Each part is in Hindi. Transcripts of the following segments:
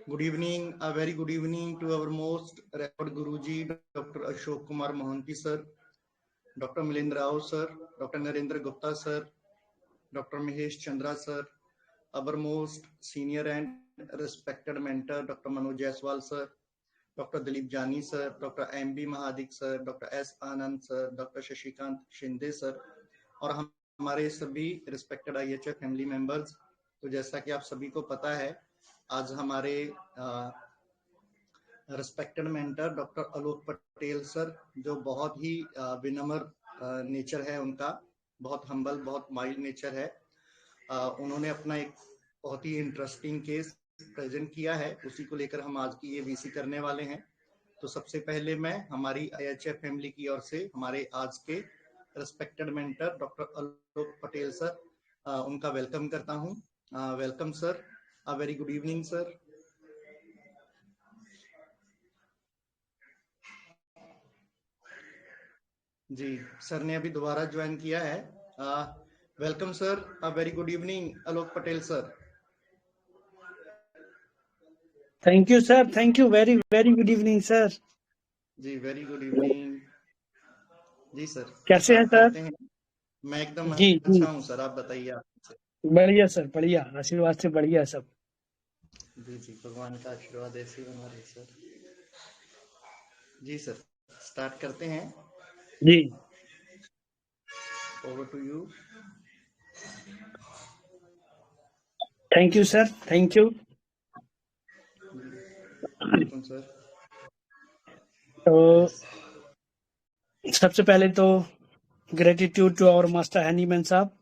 Good evening, a very good evening to our most revered Guruji, Dr. Ashok Kumar Mohanty sir, Dr. Milendra Rao sir, Dr. Narendra Gupta sir, Dr. Mahesh Chandra sir, our most senior and respected mentor, Dr. Manoj Jaiswal sir, Dr. Dilip Jani sir, Dr. M.B. Mahadik sir, Dr. S. Anand sir, Dr. Shashikant Shinde sir और हमारे सभी रिस्पेक्टेड IHF फैमिली मेंबर्स। तो जैसा कि आप सभी को पता है, आज हमारे respected mentor doctor Alok Patel sir, जो बहुत ही विनम्र नेचर है उनका, बहुत हम्बल, बहुत माइल्ड नेचर है। उन्होंने अपना एक बहुत ही इंटरेस्टिंग केस प्रेजेंट किया है, उसी को लेकर हम आज की ये वीसी करने वाले हैं। तो सबसे पहले मैं हमारी IHF फैमिली की ओर से हमारे आज के respected mentor doctor Alok Patel sir, उनका वेलकम करता हूं। Welcome sir, a very good evening sir. जी, सर ने अभी दोबारा ज्वाइन किया है। Welcome sir, a very good evening Alok Patel sir. Thank you sir, thank you, very very good evening sir. जी, वेरी गुड इवनिंग। जी सर, कैसे हैं सर? हैं? मैं एकदम जी अच्छा हूँ सर, आप बताइए। आप बढ़िया सर, बढ़िया, आशीर्वाद से बढ़िया सब। जी जी, भगवान का आशीर्वाद ऐसे बना रहे सर। जी सर, स्टार्ट करते हैं। जी, over to you. Thank you sir, thank you. Welcome sir. तो सबसे पहले तो gratitude to our master Hahnemann साहब,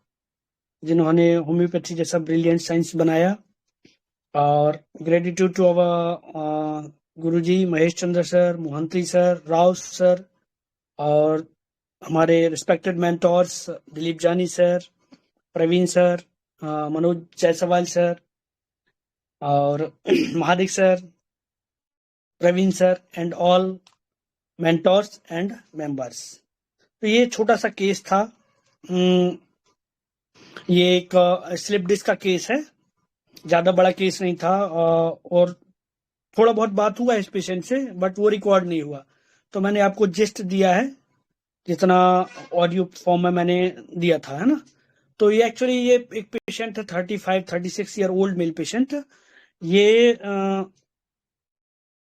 जिन्होंने होम्योपैथी जैसा ब्रिलियंट साइंस बनाया, और gratitude to our Guruji Mahesh Chandra sir, Mohanty sir, Rao sir, और हमारे respected mentors Dilip Jani sir, Praveen sir, Manoj Jaiswal sir, और Mahadik sir, Praveen sir, and all mentors and members. तो ये छोटा सा केस था। ये एक स्लिप डिस्क का केस है, ज़्यादा बड़ा केस नहीं था, और थोड़ा बहुत बात हुआ इस पेशेंट से, बट वो रिकॉर्ड नहीं हुआ। तो मैंने आपको जिस्ट दिया है, जितना ऑडियो फॉर्म में मैंने दिया था, है ना। तो ये एक्चुअली ये एक पेशेंट है, 35-36 ईयर ओल्ड मेल पेशेंट। ये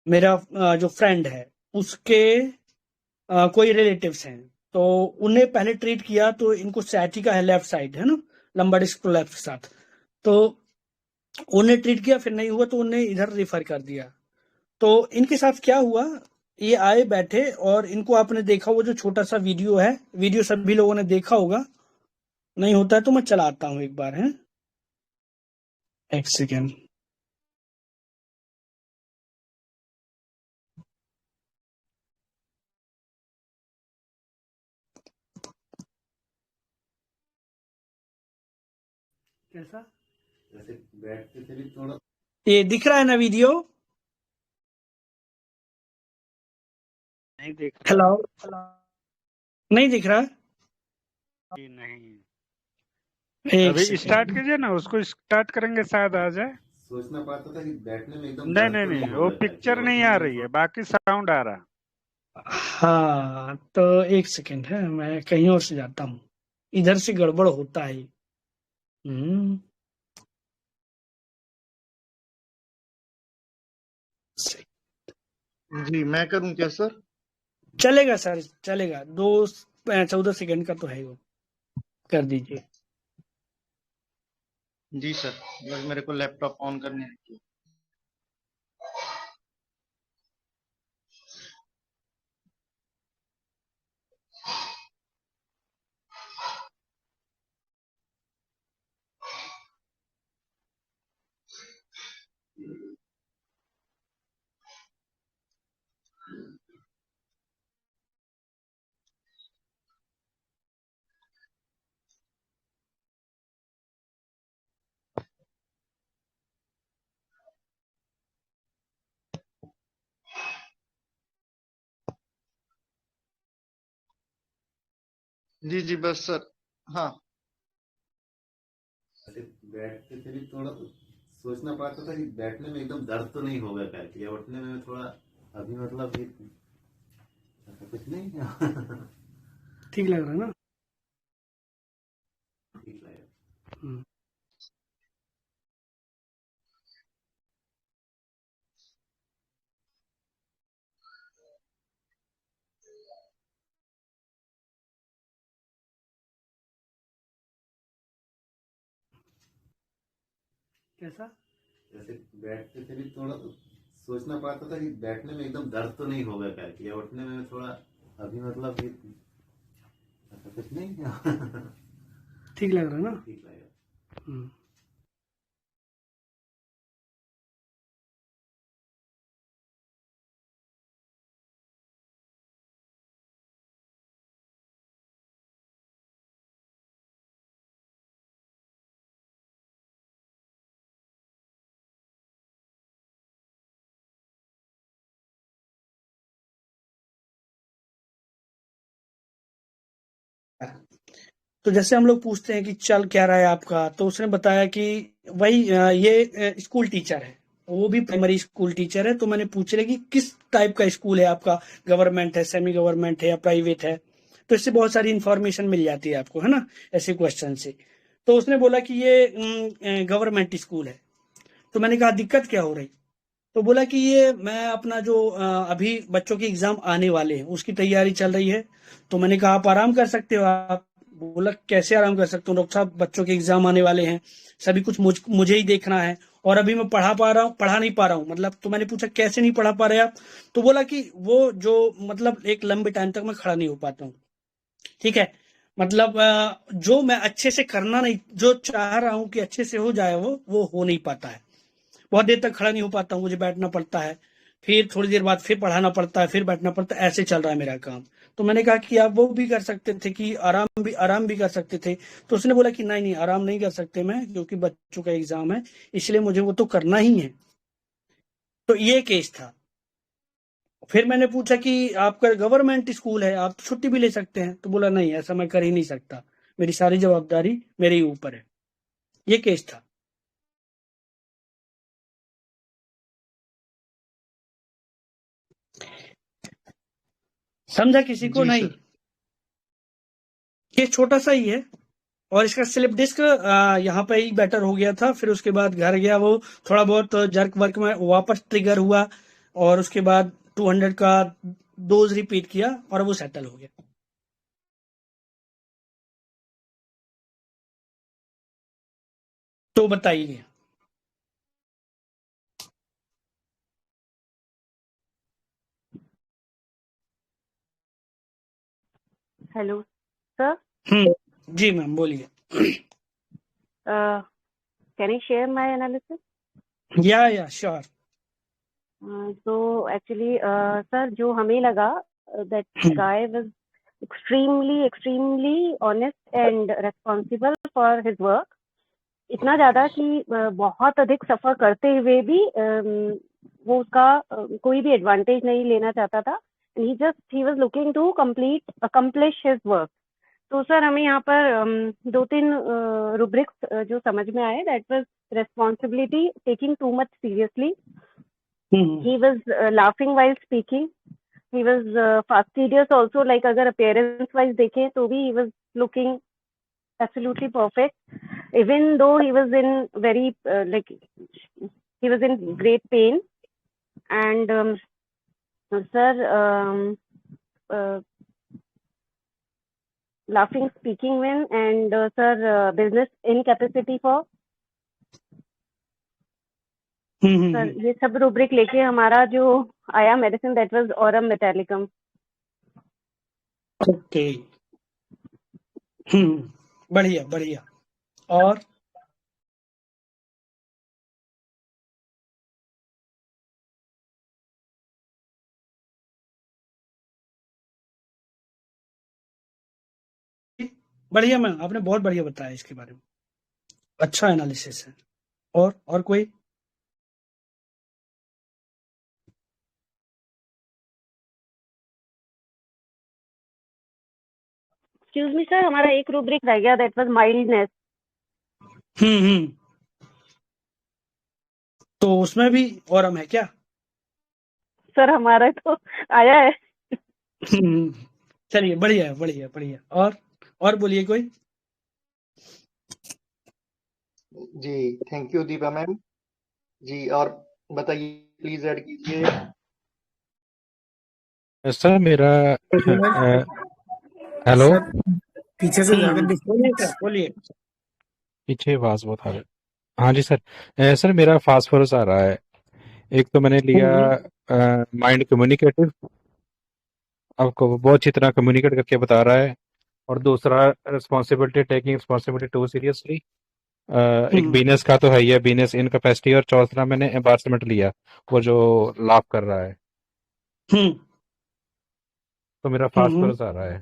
मेरा जो फ्रेंड है उसके कोई रिलेटिव्स हैं, तो उन्हें पहले ट्रीट किया। तो इनको सैटिका है, लेफ्ट साइड, है ना, लंबर डिस्क प्रोलैप्स के साथ। तो उन्हें ट्रीट किया, फिर नहीं हुआ तो उन्हें इधर रिफर कर दिया। तो इनके साथ क्या हुआ, ये आए बैठे, और इनको आपने देखा वो जो छोटा सा वीडियो है, वीडियो सभी लोगों ने देखा होगा, नहीं होता है तो मैं चलाता हूं एक बार, है, एक सेकेंड। कैसा बैठते थे थोड़ा, ये दिख रहा है ना वीडियो? नहीं दिख हेलो, रहा। नहीं दिख रहा? जी नहीं, एक अभी स्टार्ट सेकेंड। कीजिए ना, उसको स्टार्ट करेंगे शायद आ जाए। सोचना पड़ता था कि बैठने में एकदम नहीं दर्द नहीं तो नहीं, हो वो रहा है कि पिक्चर नहीं आ रही है, बाकी साउंड आ रहा। हाँ, तो एक सेकेंड है, मैं कहीं और से जाता हूँ, इधर से गड़बड़ होता है। हम्म, जी, मैं करूं क्या सर? चलेगा सर, चलेगा। 14 सेकंड का तो है वो, कर दीजिए। जी सर, बस मेरे को लैपटॉप ऑन करने दीजिए। जी जी, बस सर। हाँ, बैठते थे थोड़ा सोचना पड़ता था कि बैठने में एकदम दर्द तो नहीं होगा करके, या उठने में थोड़ा अभी मतलब ऐसा कुछ नहीं ठीक लग रहा है ना? ठीक लगा। हम्म, कैसा? जैसे बैठते थे भी थोड़ा सोचना पड़ता था कि बैठने में एकदम दर्द तो नहीं होगा करके, या उठने में थोड़ा अभी मतलब ऐसा कुछ नहीं ठीक लग रहा है ना? ठीक लगा। हम्म, तो जैसे हम लोग पूछते हैं कि चल क्या रहा है आपका, तो उसने बताया कि वही ये स्कूल टीचर है, वो भी प्राइमरी स्कूल टीचर है। तो मैंने पूछ लिया कि किस टाइप का स्कूल है आपका, गवर्नमेंट है, सेमी गवर्नमेंट है या प्राइवेट है। तो इससे बहुत सारी इंफॉर्मेशन मिल जाती है आपको, है ना, ऐसे क्वेश्चन से। तो उसने बोला कि ये गवर्नमेंट स्कूल है। तो मैंने कहा दिक्कत क्या हो रही? तो बोला कि ये मैं अपना जो अभी बच्चों के एग्जाम आने वाले हैं उसकी तैयारी चल रही है। तो मैंने कहा आप आराम कर सकते हो आप। बोला कैसे आराम कर सकता हूँ डॉक्टर साहब, बच्चों के एग्जाम आने वाले हैं, सभी कुछ मुझे ही देखना है, और अभी मैं पढ़ा नहीं पा रहा हूँ मतलब। तो मैंने पूछा कैसे नहीं पढ़ा पा रहे आप? तो बोला कि वो जो मतलब एक लंबे टाइम तक मैं खड़ा नहीं हो पाता हूँ। ठीक है, मतलब जो मैं अच्छे से करना नहीं, जो चाह रहा हूँ कि अच्छे से हो जाए वो हो नहीं पाता है। बहुत देर तक खड़ा नहीं हो पाता हूँ, मुझे बैठना पड़ता है, फिर थोड़ी देर बाद फिर पढ़ाना पड़ता है, फिर बैठना पड़ता है, ऐसे चल रहा है मेरा काम। तो मैंने कहा कि आप वो भी कर सकते थे कि आराम भी कर सकते थे। तो उसने बोला कि नहीं नहीं, आराम नहीं कर सकते मैं, क्योंकि बच्चों का एग्जाम है, इसलिए मुझे वो तो करना ही है। तो ये केस था। फिर मैंने पूछा कि आपका गवर्नमेंट स्कूल है, आप छुट्टी भी ले सकते हैं। तो बोला नहीं, ऐसा मैं कर ही नहीं सकता, मेरी सारी जवाबदारी मेरे ही ऊपर है। ये केस था। समझा किसी को? जी नहीं, सर। ये छोटा सा ही है। और इसका स्लिप डिस्क यहाँ पे ही बेटर हो गया था, फिर उसके बाद घर गया वो, थोड़ा बहुत जर्क वर्क में वापस ट्रिगर हुआ, और उसके बाद 200 का डोज रिपीट किया और वो सेटल हो गया। तो बताइए। Hello, sir. जी मैम बोलिए। Uh, can I share my analysis? या श्योर। So actually, sir, जो हमें लगा that guy was extremely honest and responsible for his work. इतना ज्यादा कि बहुत अधिक सफर करते हुए भी वो उसका कोई भी एडवांटेज नहीं लेना चाहता था. He was looking to accomplish his work. तो सर हमें यहाँ पर दो तीन रुब्रिक्स जो समझ में आए. That was responsibility, taking too much seriously. He was laughing while speaking. He was fastidious also, like अगर अपीयरेंस वाइज देखें तो भी he was looking absolutely perfect even though he was in very like he was in great pen. And sir laughing speaking when, and sir business incapacity for. Sir ये सब रूब्रिक लेके हमारा जो आया medicine, that was Aurum metallicum. Okay. बढ़िया बढ़िया। और बढ़िया मैम, आपने बहुत बढ़िया बताया इसके बारे में, अच्छा एनालिसिस है। और कोई? एक्सक्यूज मी सर, हमारा एक रूब्रिक रह गया, दैट वाज माइल्डनेस. हम्म तो उसमें भी ऑरम है क्या? सर हमारा तो आया है। चलिए, बढ़िया है, बढ़िया बढ़िया। और बोलिए कोई। जी, थैंक यू दीपा मैम। जी, और बताइए, प्लीज ऐड कीजिए। सर मेरा हेलो। सर पीछे से ज्यादा बोलिए सर, बोलिए। पीछे आवाज बहुत आ रही है। हाँ जी सर। सर मेरा फास्फोरस आ रहा है। एक तो मैंने लिया माइंड कम्युनिकेटिव, आपको बहुत अच्छी तरह कम्युनिकेट करके बता रहा है। और दूसरा responsibility, taking responsibility to seriously. एक बीनस का तो है ही है, बीनस इन कैपेसिटी। और चौथा मैंने एम्बार्समेंट लिया, वो जो लाभ कर रहा है। हम्म तो मेरा हम्म फास्फोरस आ रहा है।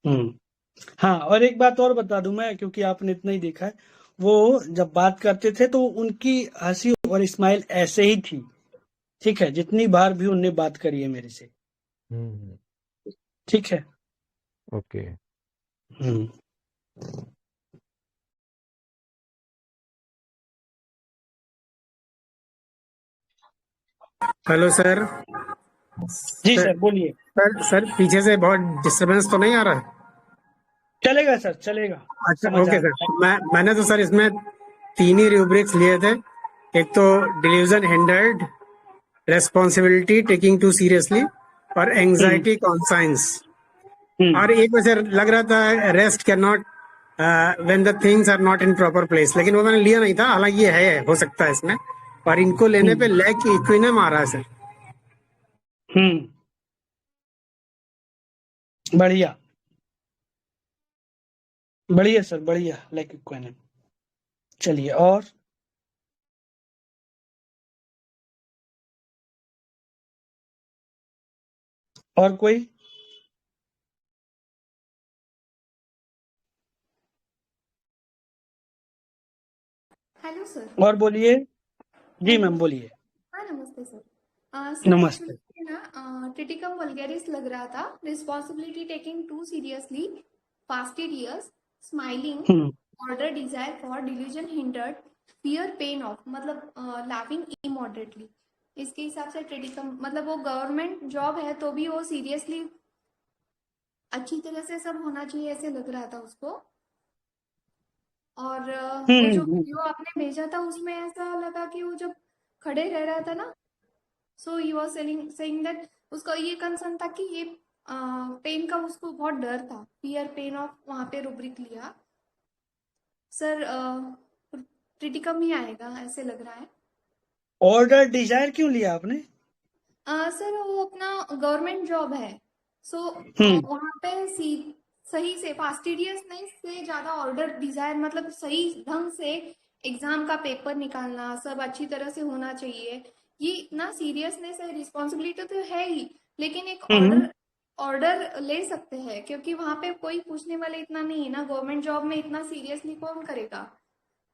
हम्म हाँ, और एक बात और बता दूं मैं, क्योंकि आपने इतना ही देखा है। वो जब बात करते थे तो उनकी हंसी और स्माइल ऐसे ही थी। ठीक है, जितनी बार भी उनने बात करी है मेरे से। हम्म। ठीक है। ओके। हम्म हेलो सर। जी सर सर, बोलिए। सर पीछे से बहुत डिस्टरबेंस तो नहीं आ रहा है? चलेगा सर, चलेगा। अच्छा समझ आ ओके रहा सर। मैंने तो सर इसमें तीन ही रूब्रिक्स लिए थे। एक तो delusion hindered, responsibility taking to seriously, और है। Anxiety conscience. और एक में सर लग रहा था rest can not when the things are not in proper place, लेकिन वो मैंने लिया नहीं था। हालांकि ये है, हो सकता है इसमें। और इनको लेने पे लैक इक्विनम आ रहा है सर। बढ़िया बढ़िया सर, बढ़िया। Like question. चलिए, और कोई। Hello sir. और बोलिए। जी हेलो। मैम, बोलिए। हाँ नमस्ते सर। सर नमस्ते। एक्चुअली ना ट्रिटिकम वल्गैरिस लग रहा था। Responsibility taking to seriously, fasted years, smiling, hmm order desire for delusion hindered, fear pain of, मतलब लाफिंग इमोडरेटली। इसके हिसाब से ट्रिटिकम मतलब वो गवर्नमेंट जॉब है तो भी वो सीरियसली अच्छी तरह से सब होना चाहिए ऐसे लग रहा था उसको। और वो जो हम्म वीडियो आपने भेजा था उसमें ऐसा लगा कि वो जब खड़े रह रहा था ना, सो ही वाज सेइंग दैट उसका ये कंसर्न था कि ये पेन का उसको बहुत डर था, फियर पेन ऑफ, वहां पे रुब्रिक लिया। सर क्रिटिकम ही आएगा ऐसे लग रहा है। ऑर्डर डिजायर क्यों लिया आपने? सर वो अपना गवर्नमेंट जॉब है, सो हम्म वहां पे सही से फास्टिडियसनेस से ज्यादा ऑर्डर डिजायर, मतलब सही ढंग से एग्जाम का पेपर निकालना सब अच्छी तरह से होना चाहिए। ये इतना सीरियसनेस है, रिस्पॉन्सिबिलिटी तो है ही, लेकिन एक हम्म ऑर्डर ऑर्डर ले सकते हैं क्योंकि वहां पे कोई पूछने वाले इतना नहीं है ना। गवर्नमेंट जॉब में इतना सीरियसली कौन करेगा,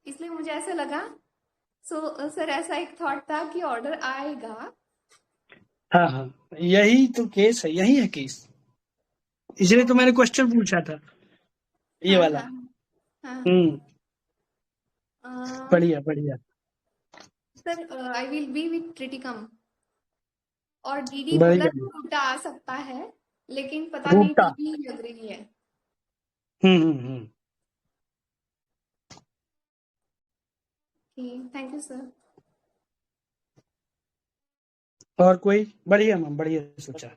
इसलिए मुझे ऐसा लगा। सो सर ऐसा एक थॉट था कि ऑर्डर आएगा। हाँ हाँ, यही तो केस है, यही है केस। इसलिए तो मैंने क्वेश्चन पूछा था, ये हाँ वाला। हाँ हाँ। हम्म हाँ। बढ़िया बढ़िया sir I will be with Triticum. और डीडी बोला बढ़िया। तो रूटा आ सकता है, लेकिन पता नहीं रूटा। टीवी लग रही है। हम्म। Thank you sir. और कोई। बढ़िया मैम, बढ़िया सोचा।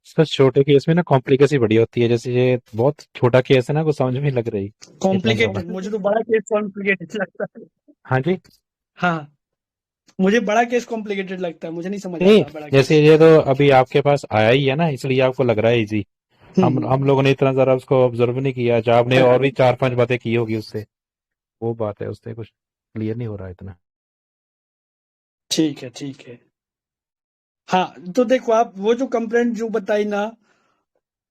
सर छोटे केस में ना कॉम्प्लिकेसी बड़ी होती है। जैसे ये बहुत छोटा केस है ना, कुछ समझ में नहीं लग रही इतना ज्यादा। कॉम्प्लिकेटेड, मुझे तो बड़ा केस कॉम्प्लिकेटेड लगता है। हाँ जी। हाँ, मुझे बड़ा केस कॉम्प्लिकेटेड लगता है, मुझे नहीं समझ नहीं, आता बड़ा जैसे केस। ये तो अभी आपके पास आया ही है ना, इसलिए आपको लग रहा है इजी। हम लोगों ने इतना जरा उसको ऑब्जर्व नहीं किया। जब आपने और भी 4-5 बातें की होगी उससे, वो बात है, उससे कुछ क्लियर नहीं हो रहा इतना। ठीक है, ठीक है। हाँ, तो देखो आप वो जो कंप्लेंट जो बताई ना,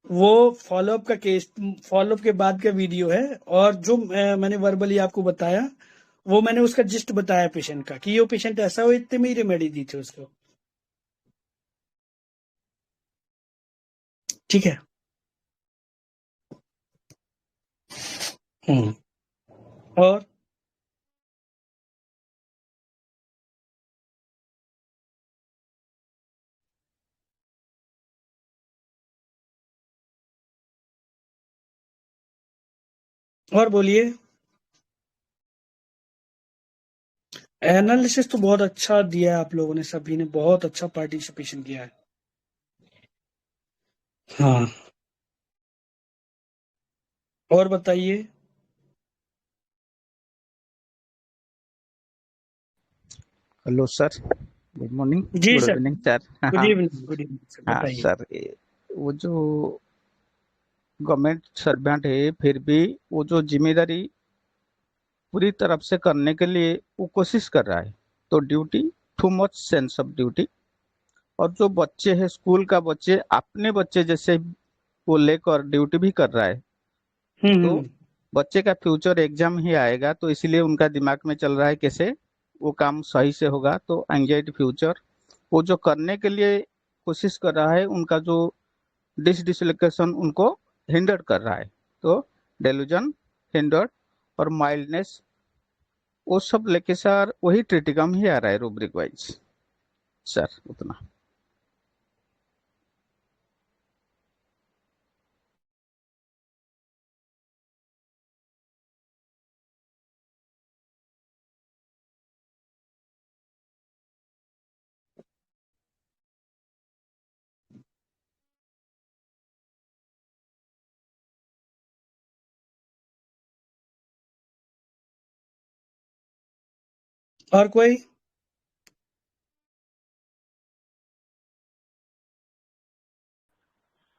वो फॉलोअप का केस, फॉलोअप के बाद का वीडियो है। और जो मैंने वर्बली आपको बताया, वो मैंने उसका जिस्ट बताया पेशेंट का, कि ये पेशेंट ऐसा हो, इतने में ही रेमेडी दी थी उसको। ठीक है। और और बोलिए। एनालिसिस तो बहुत अच्छा दिया है, आप लोगों ने सभी ने बहुत अच्छा पार्टिसिपेशन किया है। हाँ, और बताइए। हेलो सर, गुड मॉर्निंग, जी good sir, evening sir. Good हाँ इवनिंग, गुड इवनिंग सर, हाँ बताइए। सर, वो जो गवर्नमेंट सर्वेंट है फिर भी वो जो जिम्मेदारी पूरी तरफ से करने के लिए वो कोशिश कर रहा है, तो duty too much sense of duty. और जो बच्चे हैं स्कूल का बच्चे अपने बच्चे जैसे वो लेकर ड्यूटी भी कर रहा है, तो हम्म। बच्चे का फ्यूचर एग्जाम ही आएगा, तो इसलिए उनका दिमाग में चल रहा है कैसे वो काम सही से होगा। तो एंजाइटी फ्यूचर वो जो करने के लिए कोशिश कर रहा है, उनका जो डिसडिसलोकेशन उनको हिंडर कर रहा है। तो डेल्यूजन, हिंडर और माइल्डनेस वो सब लेके सर वही ट्रिटिकम ही आ रहा है रूब्रिक वाइज सर, उतना। और कोई?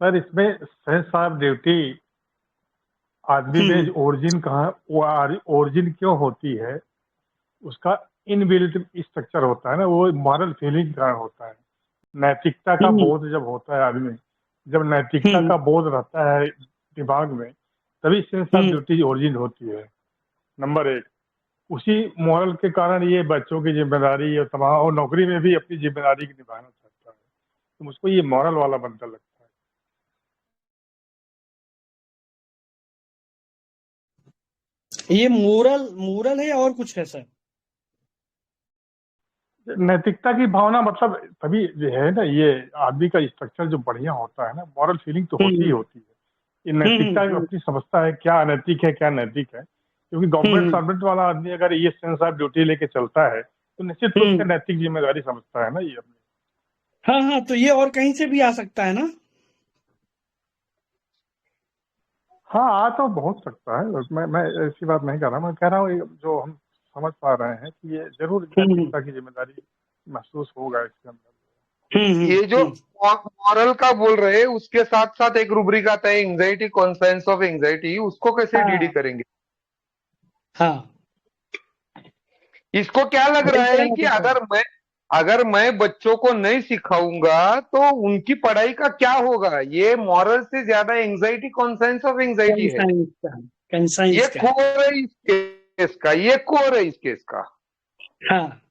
सर इसमें सेंस ऑफ ड्यूटी आदमी में ओरिजिन कहाँ, वो ओरिजिन क्यों होती है, उसका इनबिल्ट स्ट्रक्चर होता है ना, वो मॉरल फीलिंग का होता है। नैतिकता का हम्म बोध जब होता है आदमी, जब नैतिकता हम्म का बोध रहता है दिमाग में, तभी sense of hmm duty origin होती है। नंबर एक, उसी मॉरल के कारण ये बच्चों की जिम्मेदारी और तमाम, और नौकरी में भी अपनी जिम्मेदारी निभाना चाहता है, तो मुझको ये मॉरल वाला बंदा लगता ये मोरल मोरल है और कुछ है सर? है। नैतिकता की भावना मतलब तभी ये है ना, ये आदमी का स्ट्रक्चर जो बढ़िया होता है ना, मॉरल फीलिंग तो होती ही हम्म होती है। ये नैतिकता हम्म अपनी समझता है क्या अनैतिक है क्या नैतिक है, क्योंकि गवर्नमेंट हम्म सर्वेंट वाला आदमी अगर ये सेंस ऑफ ड्यूटी लेके चलता है तो निश्चित रूप से हम्म नैतिक जिम्मेदारी समझता है ना ये अपनी। हाँ हाँ, तो ये और कहीं से भी आ सकता है ना? हाँ, आ तो बहुत सकता है, मैं ऐसी बात नहीं कर रहा, मैं कह रहा हूँ ये जो हम समझ पा रहे हैं कि ये जरूर हम्म नैतिकता की जिम्मेदारी महसूस होगा इसके अंदर। ये जो मॉरल का बोल रहे हैं उसके साथ साथ एक रूब्रिक आता है एंजाइटी, कॉन्साइंस ऑफ एंजाइटी, उसको कैसे डीडी हाँ करेंगे? हाँ, इसको क्या लग वही रहा है कहना कि चाहता हूँ। अगर मैं बच्चों को नहीं सिखाऊंगा तो उनकी पढ़ाई का क्या होगा? ये मॉरल से ज्यादा एंजाइटी, कॉन्साइंस ऑफ एंजाइटी है। कंसाइंस का, ये कंसाइंस का। कोर है इस केस का, ये कोर है इस केस का। हाँ,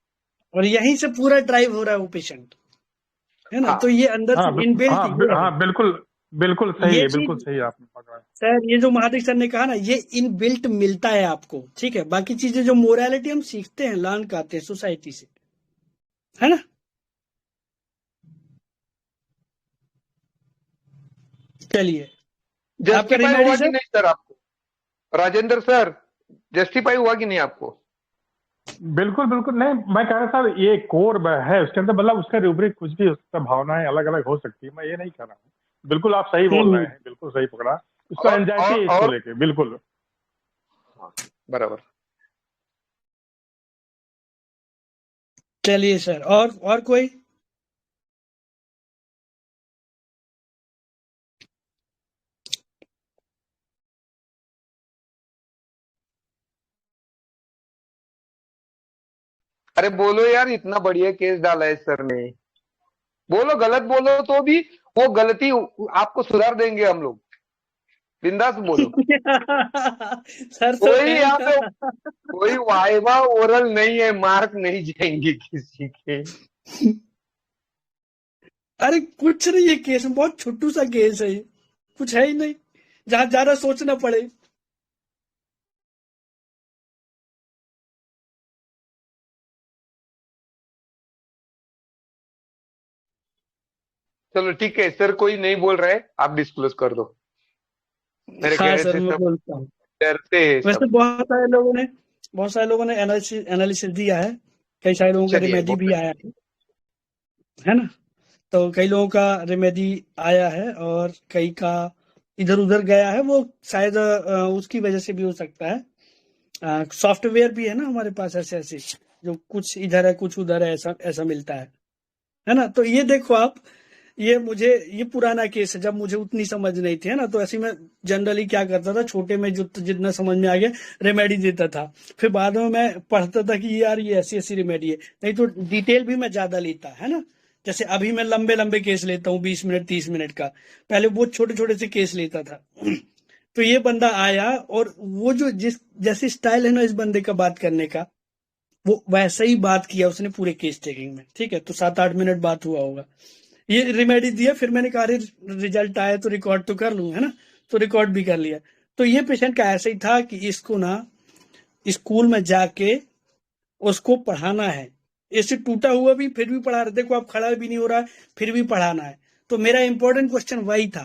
और यहीं से पूरा ड्राइव हो रहा है वो पेशेंट, है ना? हाँ तो ये अंदर से इनबिल्ट ये है। हाँ बिल्कुल बिल्कुल सही ये है, चीज बिल्कुल सही आपने पकड़ा है। सर, ये जो महादेव सर ने कहा ना, ये इनबिल्ट मिलता है आपको, ठीक है? बाकी चीजें जो मोरालिटी हम सीखते हैं, लर्न करते हैं सोसाइटी से, है ना? चलिए, आपका जस्टिफाई रेमेडी हुआ कि सर? नहीं सर आपको? राजेंद्र सर, जस्टिफाई हुआ कि नहीं आपको? बिल्कुल बिल्कुल नहीं, मैं कह रहा था ये कोर है उसके अंदर, मतलब उसका रूब्रिक कुछ भी हो सकता है, भावनाएं अलग अलग हो सकती है, मैं ये नहीं कह रहा हूँ। बिल्कुल आप सही बोल रहे हम्म हैं, बिल्कुल सही पकड़ा। उसको एंजाइटी है इसको और लेके, बिल्कुल। हाँ, बराबर। चलिए सर, और कोई? अरे बोलो यार, इतना बढ़िया केस डाला है सर ने। बोलो, गलत बोलो तो भी वो गलती आपको सुधार देंगे हम लोग, बिंदास बोलो। सर तो कोई है यहाँ पे ना। कोई वाइवा ओरल नहीं है, मार्क नहीं जाएंगे किसी के। अरे कुछ नहीं, ये केस में बहुत छोटू सा केस है, ये कुछ है ही नहीं जहां ज्यादा सोचना पड़े। चलो ठीक है सर, कोई नहीं बोल रहा है, आप डिस्क्लोज कर दो। मेरे हाँ कहने सर, से मैं सब बोलता हूँ। डरते हैं वैसे सब। बहुत सारे लोगों ने एनालिसिस दिया है, कई सारे लोगों का चलिए रेमेडी भी बहुत आया है ना। तो कई लोगों का रेमेडी आया है और कई का इधर उधर गया है, वो शायद उसकी वजह से भी हो सकता है। सॉफ्टवेयर भी है ना हमारे पास ऐसे ऐसे, जो कुछ इधर है कुछ उधर है, ऐसा ऐसा मिलता है ना। तो ये देखो आप, ये पुराना केस है, जब मुझे उतनी समझ नहीं थी, है ना। तो ऐसे मैं जनरली क्या करता था, छोटे में जो जितना समझ में आ गया रेमेडी देता था, फिर बाद में मैं पढ़ता था कि यार ये ऐसी ऐसी रेमेडी है, नहीं तो डिटेल भी मैं ज्यादा लेता, है ना। जैसे अभी मैं लंबे लंबे केस लेता हूँ, 20 मिनट 30 मिनट का, पहले बहुत छोटे छोटे से केस लेता था। तो ये बंदा आया और वो जो जैसे स्टाइल है ना इस बंदे का बात करने का, वो वैसा ही बात किया उसने पूरे केस टेकिंग में, ठीक है। तो 7-8 मिनट बात हुआ होगा, ये रेमेडी दिया, फिर मैंने कहा अरे रिजल्ट आया तो रिकॉर्ड तो कर लूं, है ना। तो रिकॉर्ड भी कर लिया। तो ये पेशेंट का ऐसा ही था कि इसको ना स्कूल में जाके उसको पढ़ाना है, ऐसे टूटा हुआ भी फिर भी पढ़ा रहे, देखो आप खड़ा भी नहीं हो रहा है फिर भी पढ़ाना है। तो मेरा इंपॉर्टेंट क्वेश्चन वही था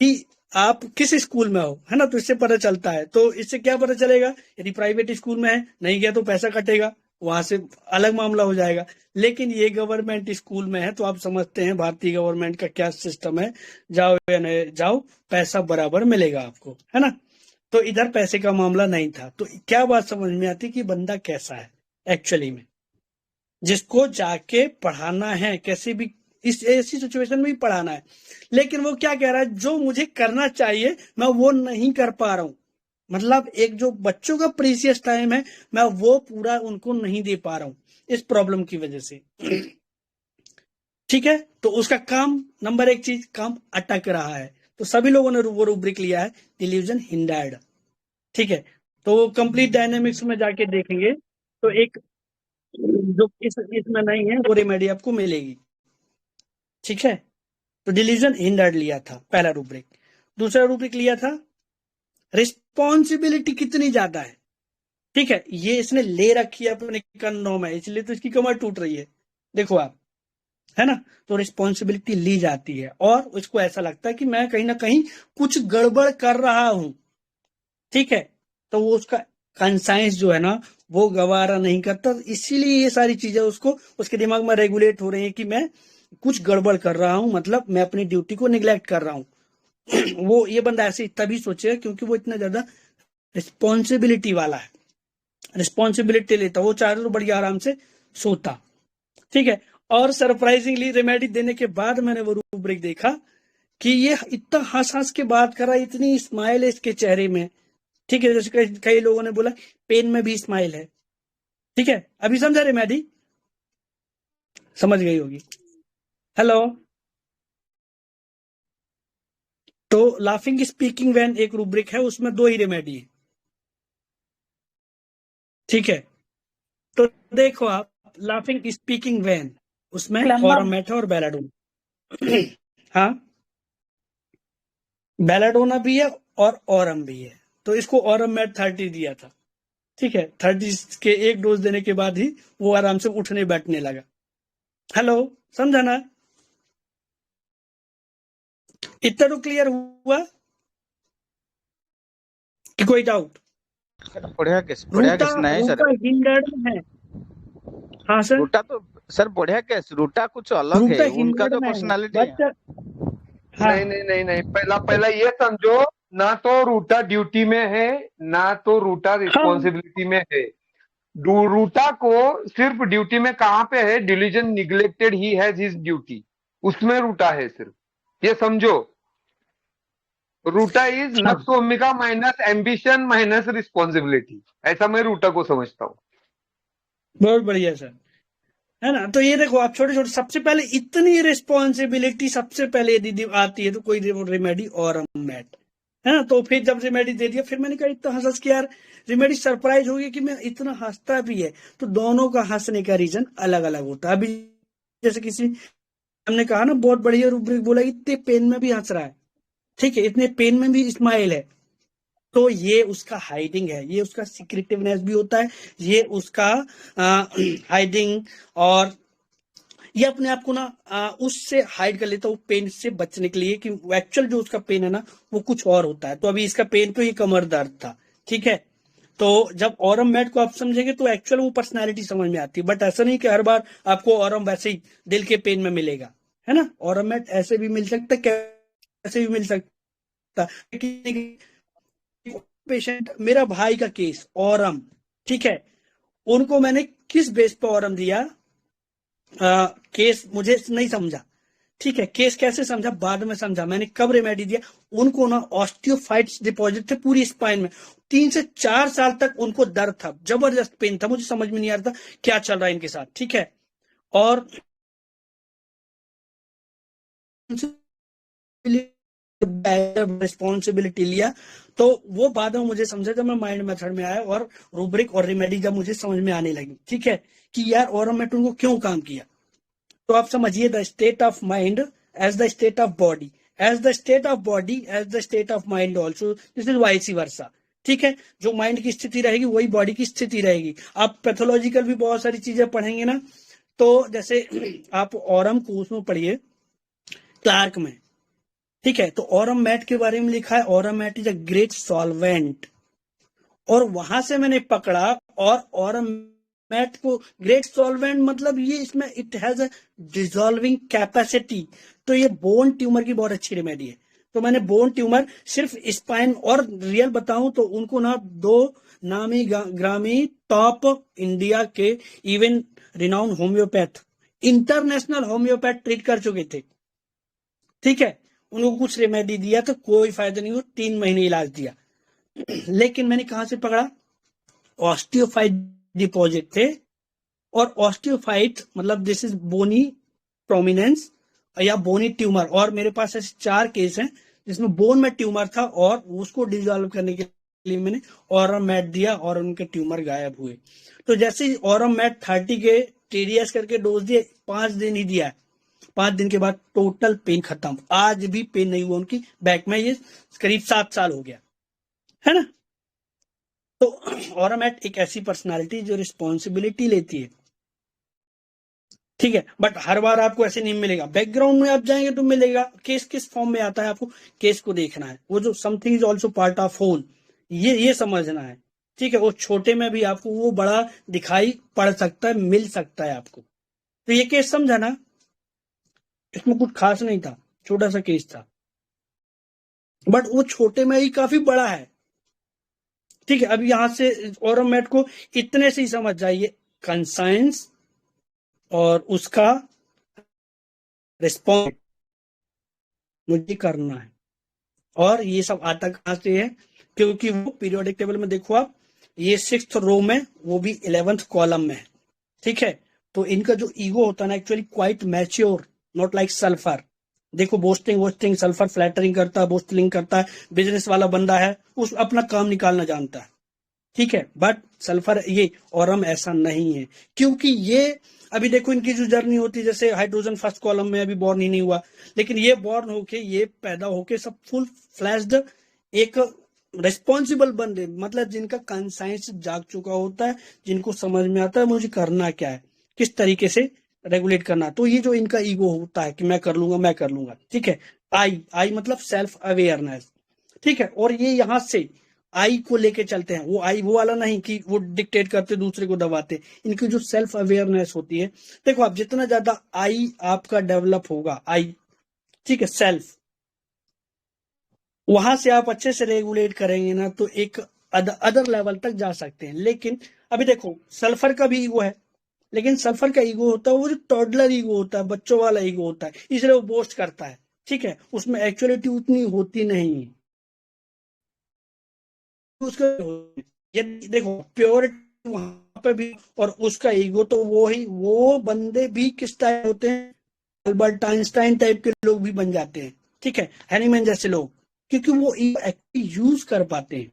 कि आप किस स्कूल में हो, है ना। तो इससे पता चलता है। तो इससे क्या पता चलेगा, यदि प्राइवेट स्कूल में है, नहीं गया तो पैसा कटेगा, वहां से अलग मामला हो जाएगा। लेकिन ये गवर्नमेंट स्कूल में है, तो आप समझते हैं भारतीय गवर्नमेंट का क्या सिस्टम है, जाओ या नहीं जाओ पैसा बराबर मिलेगा आपको, है ना। तो इधर पैसे का मामला नहीं था। तो क्या बात समझ में आती कि बंदा कैसा है एक्चुअली में, जिसको जाके पढ़ाना है, कैसे भी इस ऐसी सिचुएशन में भी पढ़ाना है। लेकिन वो क्या कह रहा है, जो मुझे करना चाहिए मैं वो नहीं कर पा रहा हूं, मतलब एक जो बच्चों का प्रीसियस टाइम है मैं वो पूरा उनको नहीं दे पा रहा हूं इस प्रॉब्लम की वजह से। ठीक है, तो उसका काम नंबर 1 चीज, काम अटक रहा है। तो सभी लोगों ने वो रूब्रिक लिया है, डिल्यूजन हिंडर्ड। ठीक है, तो कंप्लीट डायनेमिक्स में जाके देखेंगे तो एक जो इसमें नहीं है वो रेमेडी आपको मिलेगी। ठीक है, तो डिलीजन हिंडर्ड लिया था पहला रूब्रिक। दूसरा रूब्रिक लिया था रिस्पॉन्सिबिलिटी कितनी ज्यादा है। ठीक है, ये इसने ले रखी है अपने कन्नों में, इसलिए तो इसकी कमर टूट रही है, देखो आप, है ना। तो रिस्पॉन्सिबिलिटी ली जाती है और उसको ऐसा लगता है कि मैं कहीं ना कहीं कुछ गड़बड़ कर रहा हूं। ठीक है, तो वो उसका कंसाइंस जो है ना वो गवारा नहीं करता, इसीलिए ये सारी चीजें उसको उसके दिमाग में रेगुलेट हो रही है कि मैं कुछ गड़बड़ कर रहा हूं, मतलब मैं अपनी ड्यूटी को निग्लेक्ट कर रहा हूं। वो ये बंदा ऐसे तभी सोचेगा क्योंकि वो इतना ज्यादा रिस्पॉन्सिबिलिटी वाला है, रिस्पॉन्सिबिलिटी लेता, वो चाहे तो बड़ी आराम से सोता। ठीक है, और सरप्राइजिंगली रेमेडी देने के बाद मैंने वो रूब्रिक देखा कि ये इतना हंस हंस के बात कर रहा है, इतनी स्माइल है इसके चेहरे में। ठीक है, जैसे कई लोगों ने बोला पेन में भी स्माइल है। ठीक है, अभी समझा रेमेडी, समझ गई होगी। हेलो, तो लाफिंग स्पीकिंग वैन एक रूब्रिक है, उसमें 2 ही रेमेडी है। ठीक है, तो देखो आप, लाफिंग स्पीकिंग वैन उसमें ऑरमेटा और बेलाडोना। हाँ, बेलाडोना भी है और ऑरम भी है, तो इसको ऑरमेट 30 दिया था। ठीक है, 30 के 1 डोज देने के बाद ही वो आराम से उठने बैठने लगा। हेलो, समझा ना, इतना तो क्लियर हुआ कि कोई डाउट? बढ़िया केस नहीं सर, हिंडर्ड है। हाँ सर, रूटा तो सर बढ़िया केस, रूटा कुछ अलग है, उनका जो पर्सनालिटी है। हाँ। नहीं, पहला ये समझो, ना तो रूटा ड्यूटी में है ना तो रूटा रिस्पॉन्सिबिलिटी में है। रूटा को सिर्फ ड्यूटी में कहां पे है, delusion neglected he has his duty, उसमें रूटा है सिर्फ, ये समझो। रूटा इज नक्स ओमिका माइनस एम्बिशन माइनस रिस्पॉन्सिबिलिटी, ऐसा मैं रूटा को समझता हूँ। बहुत बढ़िया सर, है ना। तो ये देखो आप, छोटे छोटे सबसे पहले इतनी रिस्पॉन्सिबिलिटी सबसे पहले यदि आती है तो कोई रेमेडी और मैट, है ना। तो फिर जब रेमेडी दे दिया, फिर मैंने कहा इतना हंस के यार रेमेडी सरप्राइज होगी कि मैं इतना हंसता भी है। तो दोनों का हंसने का रीजन अलग अलग होता है। अभी जैसे किसी हमने कहा ना, बहुत बढ़िया रूब्रिक बोला, इतने पेन में भी हंस रहा है। ठीक है, इतने पेन में भी स्माइल है, तो ये उसका हाइडिंग है, ये उसका सीक्रेटिवनेस भी होता है, ये उसका हाइडिंग और ये अपने आप को ना उससे हाइड कर लेता है, वो पेन से बचने के लिए कि एक्चुअल जो उसका पेन है ना वो कुछ और होता है। तो अभी इसका पेन तो ये कमर दर्द था, ठीक है। तो जब ऑरम मैट को आप समझेंगे तो एक्चुअल वो पर्सनैलिटी समझ में आती है, बट ऐसा नहीं कि हर बार आपको ऑरम वैसे ही दिल के पेन में मिलेगा, है ना। ऑरम मैट ऐसे भी मिल सकता है, कैसे भी मिल सकता है। पेशेंट, मेरा भाई का केस ऑरम, ठीक है, उनको मैंने किस बेस पर ऑरम दिया, केस मुझे नहीं समझा, ठीक है। केस कैसे समझा बाद में समझा, मैंने कब रेमेडी दिया। उनको ना ऑस्टियोफाइट्स डिपॉजिट थे पूरी स्पाइन में, 3 से 4 साल तक उनको दर्द था, जबरदस्त पेन था, मुझे समझ में नहीं आ रहा था क्या चल रहा है इनके साथ, ठीक है। और रिस्पॉन्सिबिलिटी लिया, तो वो बाद में मुझे समझा जब मैं माइंड मेथड में आया और रूब्रिक और रेमेडी जब मुझे समझ में आने लगी, ठीक है, कि यार ऑरम मैट उनको क्यों काम किया। तो आप समझिए, the state of mind as the state of body, as the state of body as the state of mind also, this is vice versa, ठीक है। जो माइंड की स्थिति रहेगी वही बॉडी की स्थिति रहेगी। आप पैथोलॉजिकल भी बहुत सारी चीजें पढ़ेंगे ना, तो जैसे आप ऑरम को उसमें पढ़िए क्लार्क में, ठीक है। तो ऑरम मैट के बारे में लिखा है, aurum met is a great solvent, और वहां से मैंने पकड़ा और ऑरम मैट को ग्रेट सॉल्वेंट मतलब ये इसमें it has a dissolving capacity. तो ये बोन ट्यूमर की बहुत अच्छी रेमेडी है। तो मैंने बोन ट्यूमर सिर्फ स्पाइन, और रियल बताऊं तो उनको ना 2 नामी ग्रामी टॉप इंडिया के even renowned homeopath, international homeopath treat कर चुके थे, ठीक है। उनको कुछ रेमेडी दिया तो कोई फायदा नहीं हुआ, 3 महीने इलाज दिया। लेकिन मैंने कहां से पकड़ा, ऑस्टियोफाइट डिपॉजिट थे, और ऑस्टियोफाइट मतलब दिस इज बोनी प्रोमिनेंस या बोनी ट्यूमर, और मेरे पास ऐसे 4 केस हैं जिसमें बोन में ट्यूमर था, और उसको डिसॉल्व करने के लिए मैंने ऑरम मैट दिया और उनके ट्यूमर गायब हुए। तो जैसे ही ऑरम मैट 30 के TDS करके डोज दिए, 5 दिन ही दिया, 5 दिन के बाद टोटल पेन खत्म, आज भी पेन नहीं हुआ उनकी बैक में, ये करीब 7 साल हो गया, है ना। तो ऑरम मैट एक ऐसी पर्सनालिटी जो रिस्पॉन्सिबिलिटी लेती है, ठीक है, बट हर बार आपको ऐसे नहीं मिलेगा। बैकग्राउंड में आप जाएंगे तो मिलेगा। केस किस फॉर्म में आता है, आपको केस को देखना है, वो जो something is also part of whole, ये समझना है, ठीक है। वो छोटे में भी आपको वो बड़ा दिखाई पड़ सकता है, मिल सकता है आपको। तो ये केस समझा ना, इसमें कुछ खास नहीं था, छोटा सा केस था, बट वो छोटे में ही काफी बड़ा है, ठीक है। अब यहां से ऑरम मैट को इतने से ही समझ जाइए, कंसाइंस और उसका रिस्पॉन्स मुझे करना है। और ये सब आता कहां से है, क्योंकि वो पीरियोडिक टेबल में देखो आप, ये 6th रो में, वो भी 11th कॉलम में, ठीक है। तो इनका जो ईगो होता है ना, actually quite mature, not like sulphur. देखो बोस्टिंग सल्फर फ्लैटरिंग करता है, बोस्टिंग करता है, बिजनेस वाला बंदा है, उस अपना काम निकालना जानता है, ठीक है। बट सल्फर ये ऑरम ऐसा नहीं है, क्योंकि ये अभी देखो इनकी जो जर्नी होती है, जैसे हाइड्रोजन फर्स्ट कॉलम में अभी बॉर्न ही नहीं हुआ, लेकिन ये बॉर्न होके, ये पैदा होके सब फुल फ्लैश्ड एक रिस्पॉन्सिबल बंदे, मतलब जिनका कंसाइंस जाग चुका होता है, जिनको समझ में आता है मुझे करना क्या है, किस तरीके से रेगुलेट करना। तो ये जो इनका ईगो होता है कि मैं कर लूंगा, ठीक है। आई मतलब सेल्फ अवेयरनेस, ठीक है। और ये यहां से आई को लेके चलते हैं, वो आई वो वाला नहीं कि वो डिक्टेट करते दूसरे को दबाते, इनकी जो सेल्फ अवेयरनेस होती है, देखो आप जितना ज्यादा आई आपका डेवलप होगा, आई, ठीक है, सेल्फ, वहां से आप अच्छे से रेगुलेट करेंगे ना, तो एक अदर लेवल तक जा सकते हैं। लेकिन अभी देखो सल्फर का भी ईगो है, लेकिन सल्फर का ईगो होता है वो जो टॉडलर ईगो होता है, बच्चों वाला ईगो होता है, इसलिए वो बोस्ट करता है, ठीक है। उसमें एक्चुअलिटी उतनी होती नहीं है, उसका ये देखो प्योरिटी वहां पे भी, और उसका ईगो तो वो बंदे भी किस टाइप होते हैं, अल्बर्ट आइंस्टाइन टाइप के लोग भी बन जाते हैं, ठीक है, हैनीमैन जैसे लोग, क्योंकि वो यूज कर पाते हैं।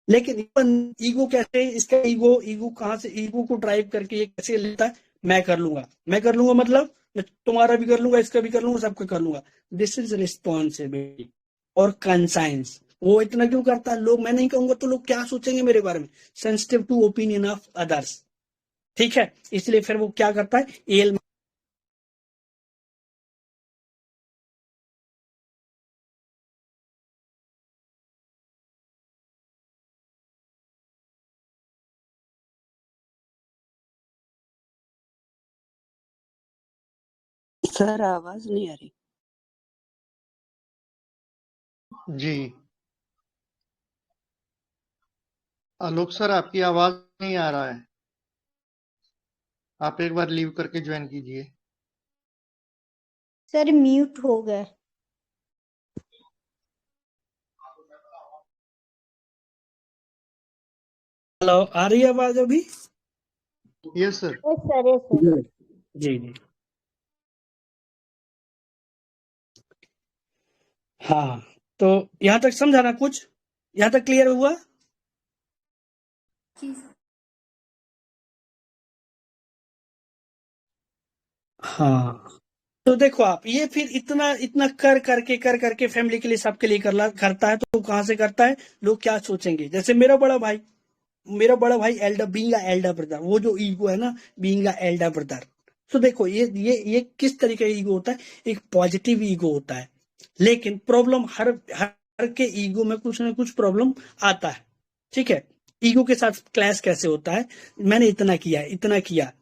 लेकिन ईगो कैसे, इसका ईगो कहां से, ईगो को ड्राइव करके ये कैसे लेता है, मैं कर लूंगा मतलब मैं तुम्हारा भी कर लूंगा, इसका भी कर लूंगा, सबका कर लूंगा। दिस इज रिस्पॉन्सिबिलिटी और कंसाइंस। वो इतना क्यों करता है, लोग, मैं नहीं कहूंगा तो लोग क्या सोचेंगे मेरे बारे में, sensitive to opinion of others, ठीक है, इसलिए फिर वो क्या करता है, एल सर आवाज नहीं आ रही। जी आलोक सर, आपकी आवाज नहीं आ रहा है, आप एक बार लीव करके ज्वाइन कीजिए। सर म्यूट हो गए। हेलो, आ रही है आवाज अभी? Yes sir. Yes sir, yes sir. जी जी, हाँ, तो यहाँ तक समझा ना, कुछ यहाँ तक क्लियर हुआ? जी सर। हाँ, तो देखो आप, ये फिर इतना इतना कर करके फैमिली के लिए, सबके लिए करता है, तो कहाँ से करता है, लोग क्या सोचेंगे। जैसे मेरा बड़ा भाई Elder, being a elder brother, वो जो ईगो है ना, बीइंग अ एल्डर ब्रदर, तो देखो ये किस तरीके का ईगो होता है, एक पॉजिटिव ईगो होता है। लेकिन प्रॉब्लम हर के ईगो में कुछ ना कुछ प्रॉब्लम आता है, ठीक है। ईगो के साथ क्लैश कैसे होता है, मैंने इतना किया,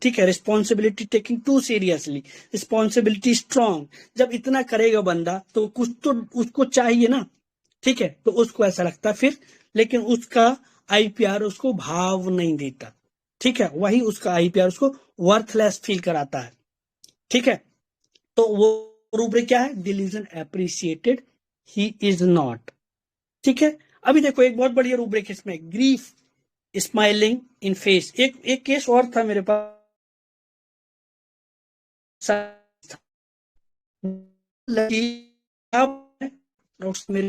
ठीक है, responsibility taking to seriously, responsibility strong, जब इतना करेगा बंदा तो कुछ तो उसको चाहिए ना, ठीक है, तो उसको ऐसा लगता है फिर, लेकिन उसका आईपीआर उसको भाव नहीं देता, ठीक है, वही उसका आईपीआर उसको वर्थलेस फील कराता है, ठीक है। तो वो रूब्रिक क्या है, delusion appreciated he is not, ठीक है। अभी देखो एक बहुत बढ़िया रूब्रिक इसमें, ग्रीफ स्माइलिंग इन फेस। एक केस और था मेरे पास, मेरे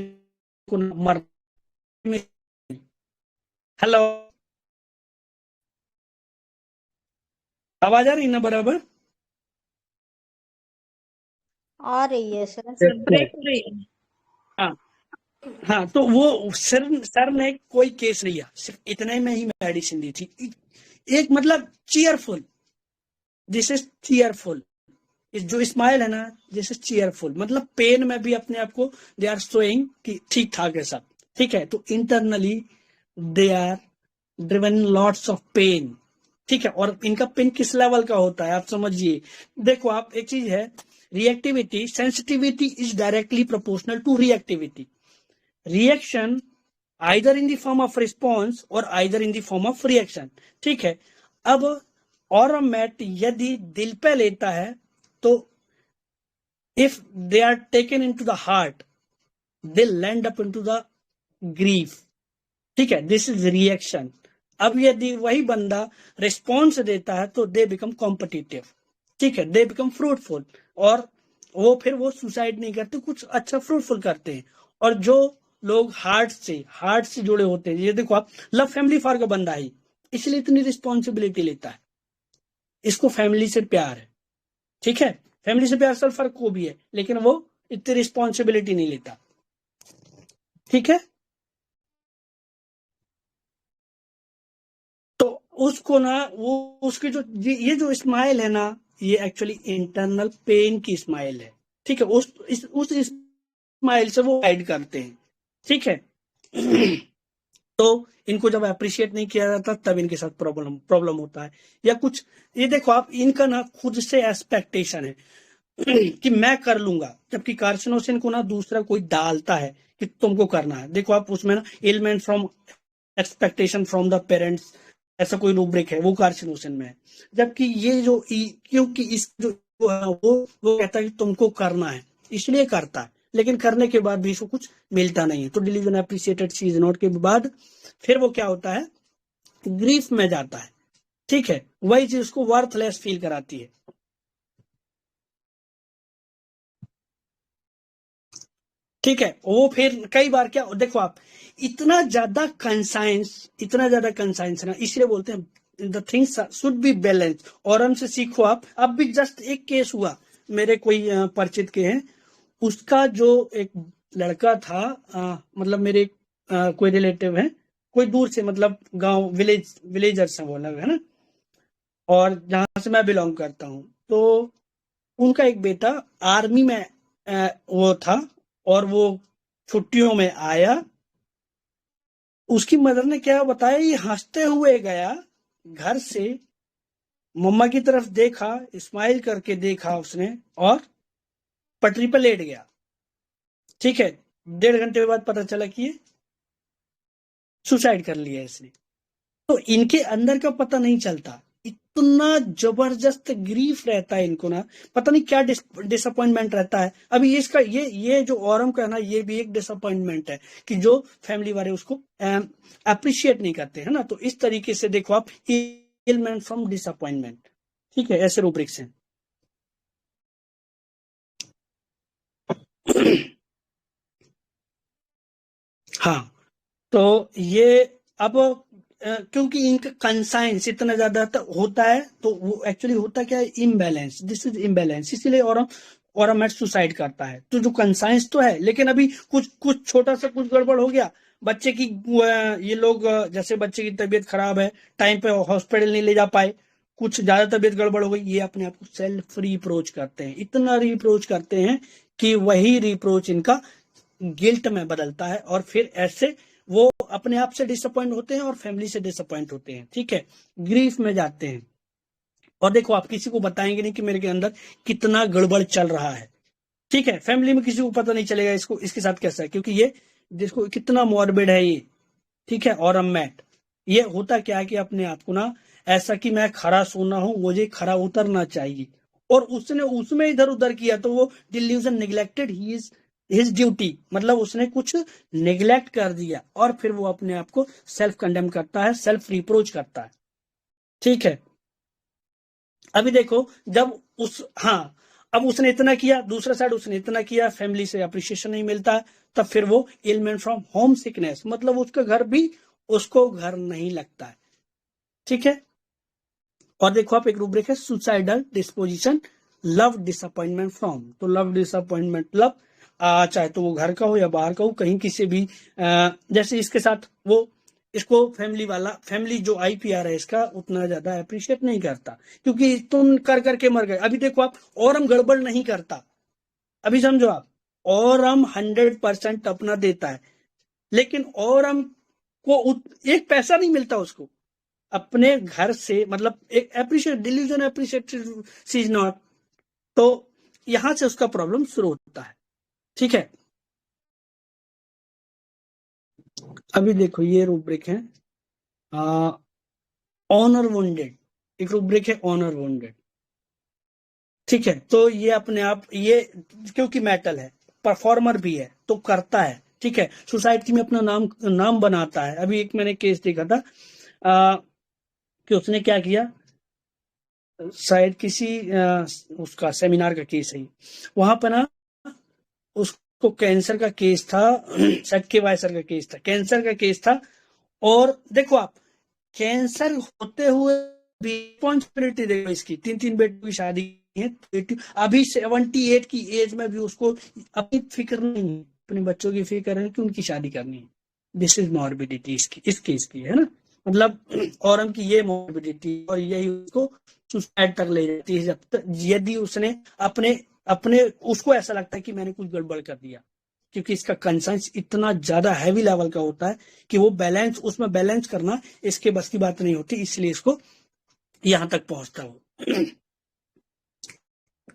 को मर, हेलो, आवाज आ रही ना बराबर? आ रही है सर। ब्रेक हो रही है। हाँ हाँ, तो वो सर ने कोई केस नहीं लिया, सिर्फ इतने में ही मेडिसिन दी थी। एक मतलब चीयरफुल, दिस इज चीयरफुल, जो स्माइल है ना, दिस इज चीयरफुल, मतलब पेन में भी अपने आप को दे आर शोइंग कि ठीक ठाक है सब, ठीक है। तो internally they are driven lots of pain, ठीक है। और इनका पेन किस लेवल का होता है आप समझिए। देखो आप, एक चीज है, reactivity, sensitivity is directly proportional to reactivity. Reaction either in the form of response or either in the form of reaction, ठीक है। अब ऑरोमेट यदि दिल पे लेता है तो if they are taken into the heart they land up into the grief, ठीक है, दिस इज रिएक्शन। अब यदि वही बंदा रिस्पॉन्स देता है तो दे बिकम कॉम्पिटिटिव, ठीक है, दे बिकम फ्रूटफुल, और वो फिर वो सुसाइड नहीं करते, कुछ अच्छा फ्रूटफुल करते हैं। और जो लोग हार्ट से जुड़े होते हैं, ये देखो आप, लव फैमिली फॉर का बंदा है, इसलिए इतनी रिस्पॉन्सिबिलिटी लेता है, इसको फैमिली से प्यार है, ठीक है, फैमिली से प्यार सल्फर को भी है, लेकिन वो इतनी रिस्पॉन्सिबिलिटी नहीं लेता, ठीक है। तो उसको ना, वो उसकी जो ये जो स्माइल है ना, ये एक्चुअली इंटरनल पेन की स्माइल है, ठीक है। उस स्माइल से वो गाइड करते हैं, ठीक है। तो इनको जब अप्रिशिएट नहीं किया जाता तब इनके साथ प्रॉब्लम होता है, या कुछ, ये देखो आप, इनका ना खुद से एक्सपेक्टेशन है कि मैं कर लूंगा, जबकि कार्सिनोसिन को ना दूसरा कोई डालता है कि तुमको करना है। देखो आप, उसमें ना element from expectation from the parents, ऐसा कोई रूब्रिक है, वो कार्सिनोसिन में है। जबकि ये जो क्योंकि इस जो है वो कहता है कि तुमको करना है, इसलिए करता है, लेकिन करने के बाद भी इसको कुछ मिलता नहीं है। तो delusion appreciated she is not के बाद फिर वो क्या होता है, ग्रीफ में जाता है, ठीक है। वही चीज उसको वर्थलेस फील कराती है, ठीक है। वो फिर कई बार क्या, देखो आप, इतना ज्यादा कंसाइंस ना, इसलिए बोलते हैं the things should be balance. और हमसे सीखो आप। अब भी जस्ट एक केस हुआ, मेरे कोई परिचित के हैं, उसका जो एक लड़का था, मतलब मेरे कोई रिलेटिव है, कोई दूर से, मतलब गांव विलेजर्स हैं वो लोग, है ना। और जहां से मैं बिलोंग करता हूँ, तो उनका एक बेटा आर्मी में वो था, और वो छुट्टियों में आया। उसकी मदर ने क्या बताया, ये हंसते हुए गया घर से, मम्मा की तरफ देखा, स्माइल करके देखा उसने, और पटरी पर लेट गया। ठीक है, 1.5 घंटे बाद पता चला कि ये सुसाइड कर लिया इसने। तो इनके अंदर का पता नहीं चलता, इतना जबरदस्त ग्रीफ रहता है इनको ना, पता नहीं क्या डिसअपॉइंटमेंट रहता है। अभी इसका ये जो औरम का है ना, ये भी एक डिसअपॉइंटमेंट है कि जो फैमिली वाले उसको अप्रिशिएट नहीं करते है ना। तो इस तरीके से देखो आप, इलमेंट फ्रॉम डिसअपॉइंटमेंट, ठीक है, ऐसे रूब्रिक्स हैं। हाँ, तो ये अब क्योंकि इनका कंसाइंस इतना ज्यादा होता है, तो वो एक्चुअली होता क्या है, इम्बैलेंस, दिस इज इम्बैलेंस, इसीलिए औरम सुसाइड करता है। तो जो कंसाइंस तो है, लेकिन अभी कुछ छोटा सा कुछ गड़बड़ हो गया, बच्चे की ये लोग जैसे बच्चे की तबीयत खराब है, टाइम पे हॉस्पिटल नहीं ले जा पाए, कुछ ज्यादा तबीयत गड़बड़ हो गई, ये अपने आप को सेल्फ रिप्रोच करते हैं, इतना रिप्रोच करते हैं कि वही रिप्रोच इनका गिल्ट में बदलता है, और फिर ऐसे वो अपने आप से डिसअपॉइंट होते हैं और फैमिली से डिसअपॉइंट होते हैं। ठीक है, ग्रीफ में जाते हैं। और देखो, आप किसी को बताएंगे नहीं कि मेरे के अंदर कितना गड़बड़ चल रहा है। ठीक है, फैमिली में किसी को पता नहीं चलेगा इसको इसके साथ कैसा है, क्योंकि ये जिसको कितना मॉर्बिड है ये। ठीक है, और मैट ये होता क्या है कि अपने आप को ना ऐसा कि मैं खरा सोना हूं, मुझे खरा उतरना चाहिए, और उसने उसमें इधर उधर किया, तो वो डिल्यूजन निग्लेक्टेड हिज ड्यूटी, मतलब उसने कुछ निग्लेक्ट कर दिया, और फिर वो अपने आप को सेल्फ कंडेम करता है, सेल्फ रिप्रोच करता है। ठीक है, अभी देखो, जब अब उसने इतना किया, दूसरा साइड उसने इतना किया, फैमिली से अप्रिशिएशन नहीं मिलता, तब फिर वो इलमेंट फ्रॉम होम सिकनेस, मतलब उसका घर भी उसको घर नहीं लगता है। ठीक है, और देखो आप, एक रूब्रिक है suicidal disposition, love disappointment from. तो लव डिसअपॉइंटमेंट, लव चाहे तो वो घर का हो या बाहर का हो, कहीं किसी भी जैसे इसके साथ वो इसको फैमिली जो IPR है इसका उतना ज्यादा अप्रिशिएट नहीं करता, क्योंकि तुम कर करके मर गए। अभी देखो आप, और हम गड़बड़ नहीं करता, अभी समझो आप, और हम 100% अपना देता है, लेकिन और हम को एक पैसा नहीं मिलता उसको अपने घर से, मतलब एक appreciate delusion appreciate see is not. तो यहां से उसका प्रॉब्लम शुरू होता है। ठीक है, अभी देखो ये रूब्रिक है ऑनर वुंडेड, एक रूब्रिक है ऑनर वुंडेड। ठीक है, तो ये अपने आप ये क्योंकि मेटल है, परफॉर्मर भी है, तो करता है। ठीक है, सोसाइटी में अपना नाम बनाता है। अभी एक मैंने केस देखा था कि उसने क्या किया, शायद किसी उसका सेमिनार का केस है, वहां पर ना उसको कैंसर का केस था, शायद KY सर का केस था, कैंसर का केस था। और देखो आप, कैंसर होते हुए भी रिस्पॉन्सिबिलिटी देखो इसकी, 3 बेटों की शादी है, अभी 78 की एज में भी उसको अपनी फिक्र नहीं है, अपने बच्चों की फिक्र है कि उनकी शादी करनी है। दिस इज मॉर्बिडिटी इस केस की, है ना, मतलब औरम की ये मॉर्बिडिटी, और यही उसको सुसाइड तक ले जाती है, जब तक यदि उसने अपने उसको ऐसा लगता है कि मैंने कुछ गड़बड़ कर दिया, क्योंकि इसका कंसाइंस इतना ज्यादा हैवी लेवल का होता है कि वो उसमें बैलेंस करना इसके बस की बात नहीं होती, इसलिए इसको यहां तक पहुंचता हो।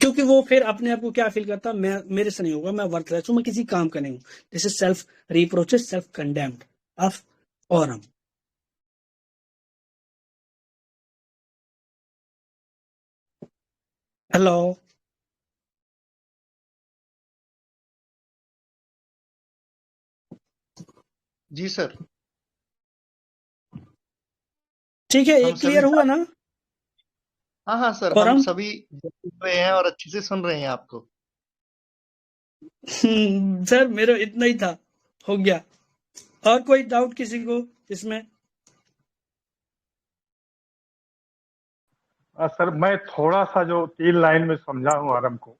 क्योंकि वो फिर अपने आप को क्या फील करता, मेरे से नहीं होगा, मैं वर्थलेस हूं, मैं किसी काम का नहीं हूं। This is self reproaches, self condemned of Aurum. Hello, जी सर, ठीक है, ये हम सभी क्लियर हुआ ना? हाँ हाँ सर, और हम हम सभी सुन रहे हैं और अच्छे से सुन रहे हैं आपको। सर मेरा इतना ही था, हो गया। और कोई डाउट किसी को इसमें? सर मैं थोड़ा सा जो 3 लाइन में समझा हूँ आरम को,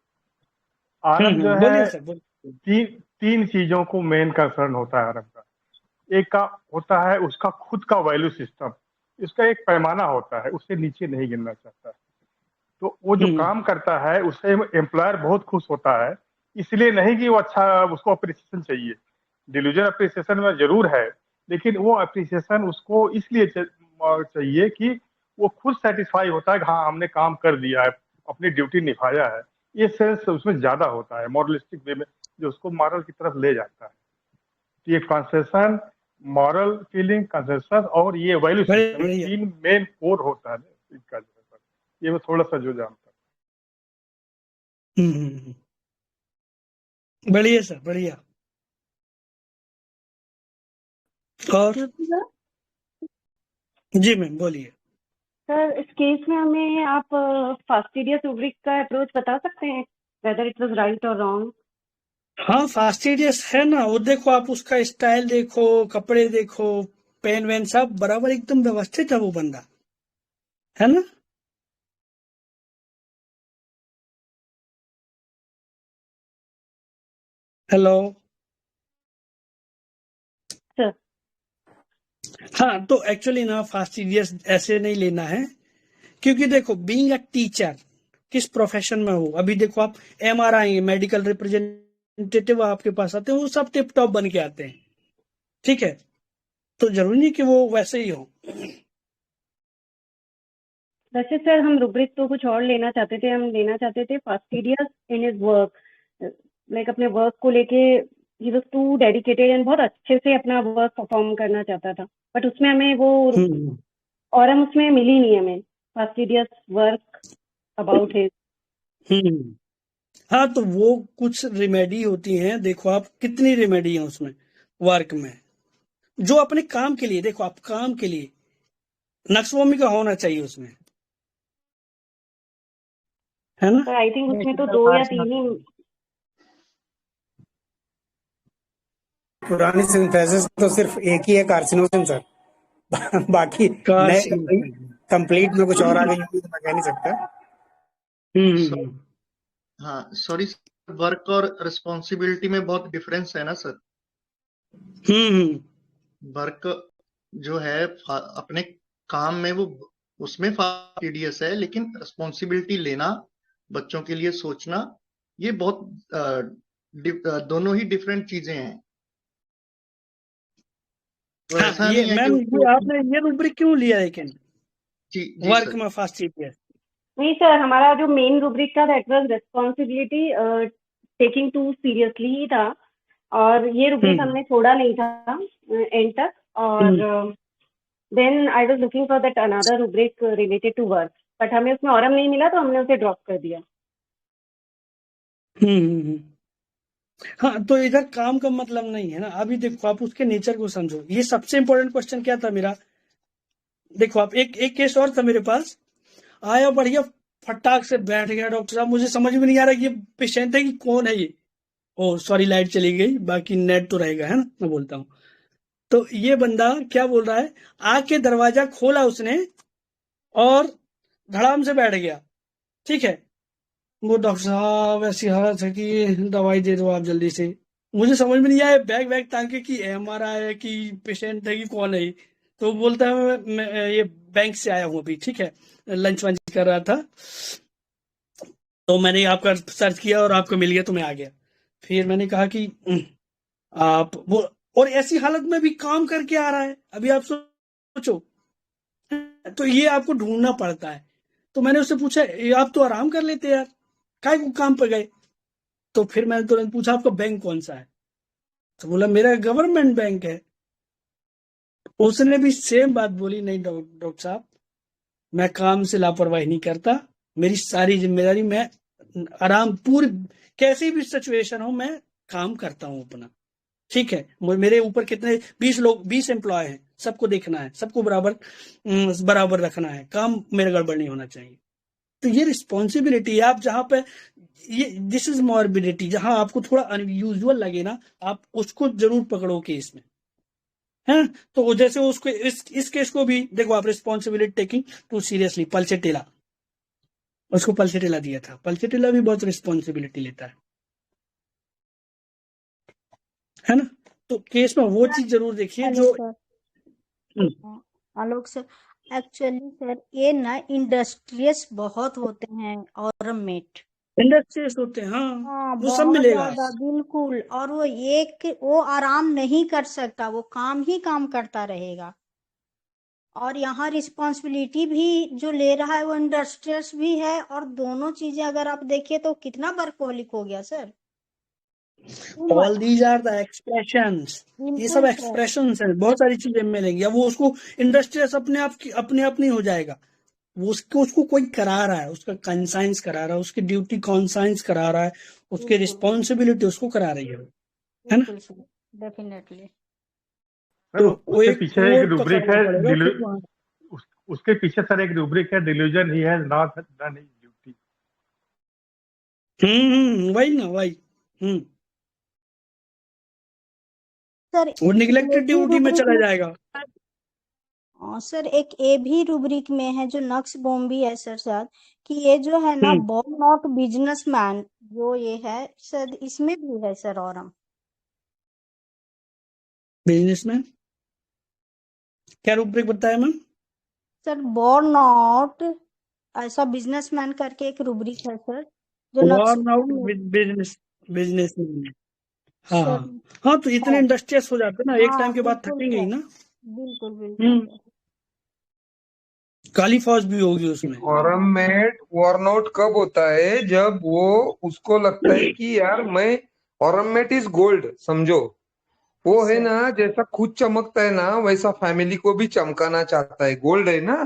आरम जो बोलिए है सर, बोलिए। तीन चीजों को मेन कंसर्न होता है आरम का। एक का होता है उसका खुद का वैल्यू सिस्टम, इसका एक पैमाना होता है, उससे नीचे नहीं गिरना चाहता है। तो वो जो काम करता है उससे एम्प्लॉयर बहुत खुश होता है, इसलिए नहीं कि वो अच्छा, उसको अप्रिसिएशन चाहिए। डिलीजन अप्रिसिएशन में जरूर है, लेकिन वो अप्रिसिएशन उसको इसलिए चाहिए कि वो खुद सेटिस्फाई होता है कि हाँ हमने काम कर दिया है, अपनी ड्यूटी निभाया है। ये सेंस उसमें ज्यादा होता है मॉरलिस्टिक वे में, जो उसको मॉरल की तरफ ले जाता है। ये कंसेशन, मॉरल फीलिंग, कंसेशन और ये वैल्यू सिस्टम, 3 मेन कोर होता है इसका जो है सर। ये मैं थोड़ा सा जो जानता हूँ। बढ़िया सर, बढ़िया। और जी मैम बोलिए। सर इस केस में हमें आप फास्टिडियस रूब्रिक का अप्रोच बता सकते हैं, वेदर इट वाज राइट और रॉन्ग? हाँ फास्टिडियस है ना, वो देखो आप उसका स्टाइल देखो, कपड़े देखो, पेन वेन सब बराबर एकदम व्यवस्थित है वो बंदा, है ना। Hello sir. हाँ तो एक्चुअली ना फास्टिडियस ऐसे नहीं लेना है, क्योंकि देखो बीइंग अ टीचर किस प्रोफेशन में हो, अभी देखो आप MRI मेडिकल रिप्रेजेंटेटिव आपके पास आते हैं, वो सब टिप टॉप बन के आते हैं, ठीक है। तो जरूरी नहीं कि वो वैसे ही हो। वैसे सर हम रूब्रिक तो कुछ और लेना चाहते थे, हम लेना चाहते थे fastidious in his work, like अपने वर्क को लेके ही वाज टू डेडिकेटेड एंड बहुत अच्छे से अपना वर्क परफॉर्म करना चाहता था, बट उसमें हमें वो और हम उसमें मिली नहीं हमें फास्टिडियस वर्क अबाउट हिज। हाँ तो वो कुछ रिमेडी होती हैं, देखो आप कितनी रिमेडी है उसमें वर्क में, जो अपने काम के लिए, देखो आप काम के लिए नक्शोमी का होना चाहिए उसमें, है ना। आई थिंक उसमें तो 2 या 3 ही। पुरानी सिंथेसिस तो सिर्फ एक ही है, कार्सिनोसिन सर। बाकी नए कंप्लीट में कुछ और आ गई तो मैं कह नहीं सकता। हाँ सॉरी, वर्क और रिस्पॉन्सिबिलिटी में बहुत डिफरेंस है ना सर। वर्क जो है अपने काम में वो उसमें फास्टिडियस है, लेकिन रिस्पॉन्सिबिलिटी लेना, बच्चों के लिए सोचना, ये बहुत दोनों ही डिफरेंट चीजें हैं। तो हाँ, ऐसा ये नहीं है मैम कि आपने ये रूब्रिक क्यों लिया, लेकिन जी वर्क में फास्टिडियस? नहीं सर, हमारा जो मेन रूब्रिक था that was responsibility taking to seriously ही था, और ये रूब्रिक हमने छोड़ा नहीं था एंड तक। और then I was looking for that another rubric related to work, but हमें उसमें ऑरम नहीं मिला तो हमने उसे ड्रॉप कर दिया। हाँ तो इधर काम का मतलब नहीं है ना। अभी देखो आप उसके नेचर को समझो, ये सबसे इंपॉर्टेंट क्वेश्चन क्या था मेरा। देखो आप एक केस और था मेरे पास, आया बढ़िया फटाक से बैठ गया, डॉक्टर साहब मुझे समझ में नहीं आ रहा कि ये पेशेंट है कि कौन है ये। ओ सॉरी लाइट चली गई, बाकी नेट तो रहेगा, है ना, मैं बोलता हूँ। तो ये बंदा क्या बोल रहा है, आके दरवाजा खोला उसने और धड़ाम से बैठ गया, ठीक है। वो डॉक्टर साहब ऐसी हालत है कि दवाई दे दो आप जल्दी से। मुझे समझ में नहीं आया बैग बैग टांग के कि MRI है कि पेशेंट है कि कौन है। तो बोलता है मैं ये बैंक से आया हूँ अभी, ठीक है, लंच वंच कर रहा था, तो मैंने आपका सर्च किया और आपको मिल गया तो मैं आ गया। फिर मैंने कहा कि आप वो, और ऐसी हालत में भी काम करके आ रहा है, अभी आप सोचो, तो ये आपको ढूंढना पड़ता है। तो मैंने उससे पूछा आप तो आराम कर लेते यार, काय को काम पर गए। तो फिर मैंने तुरंत पूछा आपका बैंक कौन सा है, तो बोला मेरा गवर्नमेंट बैंक है। उसने भी सेम बात बोली, नहीं डॉक्टर साहब मैं काम से लापरवाही नहीं करता, मेरी सारी जिम्मेदारी, मैं आराम पूरी कैसी भी सिचुएशन हो मैं काम करता हूं अपना, ठीक है। मेरे ऊपर कितने 20 एम्प्लॉय हैं, सबको देखना है, सबको बराबर रखना है, काम मेरा गड़बड़ नहीं होना चाहिए। तो ये रिस्पॉन्सिबिलिटी आप जहां पे ये दिस इज मॉर्बिडिटी, जहां आपको थोड़ा अनयूजुअल लगे ना, आप उसको जरूर पकड़ो केस में, है। तो जैसे उसको इस केस को भी देखो आप, रिस्पॉन्सिबिलिटी टेकिंग टू सीरियसली, पल्सेटेला, उसको पल्सेटेला दिया था। पल्सेटेला भी बहुत रिस्पॉन्सिबिलिटी लेता है ना। तो केस में वो चीज जरूर देखिए जो आलोक सर, एक्चुअली सर ये ना इंडस्ट्रियस बहुत होते हैं ऑर्नमेट। इंडस्ट्रियस होते हैं, हाँ हाँ वो सब बहुत मिलेगा। ज्यादा बिल्कुल। और वो आराम नहीं कर सकता, वो काम ही काम करता रहेगा। और यहाँ रिस्पॉन्सिबिलिटी भी जो ले रहा है वो इंडस्ट्रियस भी है, और दोनों चीजें अगर आप देखिए तो कितना वर्कहोलिक हो गया sir. Too all much। These are the expressions, ये सब बिल्कुल सर। एक्सप्रेशंस हैं, बहुत सारी चीजें मिलेंगी। अब वो उसको इंडस्ट्रियस अपने आप नहीं हो जाएगा, वो उसको कोई करा रहा है, उसका कंसाइंस करा रहा है, उसकी ड्यूटी कॉन्साइंस करा रहा है, उसकी बिल्कुल रिस्पॉन्सिबिलिटी उसको करा रही है ना। बिल्कुल सर, डेफिनेटली। सर तो वो उसके एक पीछे वो एक रूब्रिक पकड़ना है पड़ेगा फिर वहाँ। उसके पीछे सर एक रूब्रिक है, delusion he has not done his duty. वही ना, वही। सर वो ये निगलेक्टेड भी ड्यूटी में रूब्रिक चला में, जाएगा। सर एक ये भी रूब्रिक में है जो नक्स बॉम्बी है सर साथ, कि ये जो है ना बॉर्न नॉट बिजनेसमैन, जो ये है सर इसमें भी है सर। और हम बिजनेसमैन क्या रूब्रिक बताया मैम? सर बॉर्न नॉट ऐसा बिजनेसमैन करके एक रूब्रिक है सर, जो नक्स वर्न आउट में बिजनेसमैन। हाँ सर हाँ हाँ, तो इतने है। इंडस्ट्रियस हो जाते हैं ना, एक हाँ टाइम के बाद बिल्कुल थकेंगे ही सर, ना। बिल्कुल बिल्कुल हम्म सर। काली फौज भी होगी उसमें। फॉरम में वर्नआउट कब होता है? जब वो उसको लगता है कि यार मैं, ऑरमेट इज गोल्ड, समझो। वो यस है सर। ना, जैसा खुद चमकता है ना वैसा फैमिली को भी चमकाना चाहता है, गोल्ड है ना।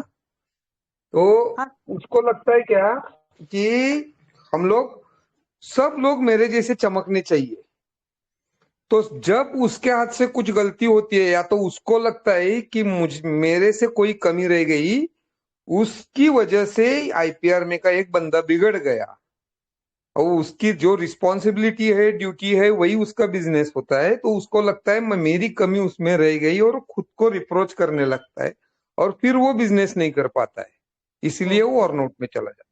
तो हाँ उसको लगता है क्या कि हम लोग, सब लोग मेरे जैसे चमकने चाहिए। तो जब उसके हाथ से कुछ गलती होती है, या तो उसको लगता है कि मुझ मेरे से कोई कमी रह गई, उसकी वजह से आईपीआर में का एक बंदा बिगड़ गया, और उसकी जो रिस्पॉन्सिबिलिटी है, ड्यूटी है, वही उसका बिजनेस होता है। तो उसको लगता है मेरी कमी उसमें रह गई, और खुद को रिप्रोच करने लगता है, और फिर वो बिजनेस नहीं कर पाता है, इसलिए वो ओके अर्नआउट में चला जाता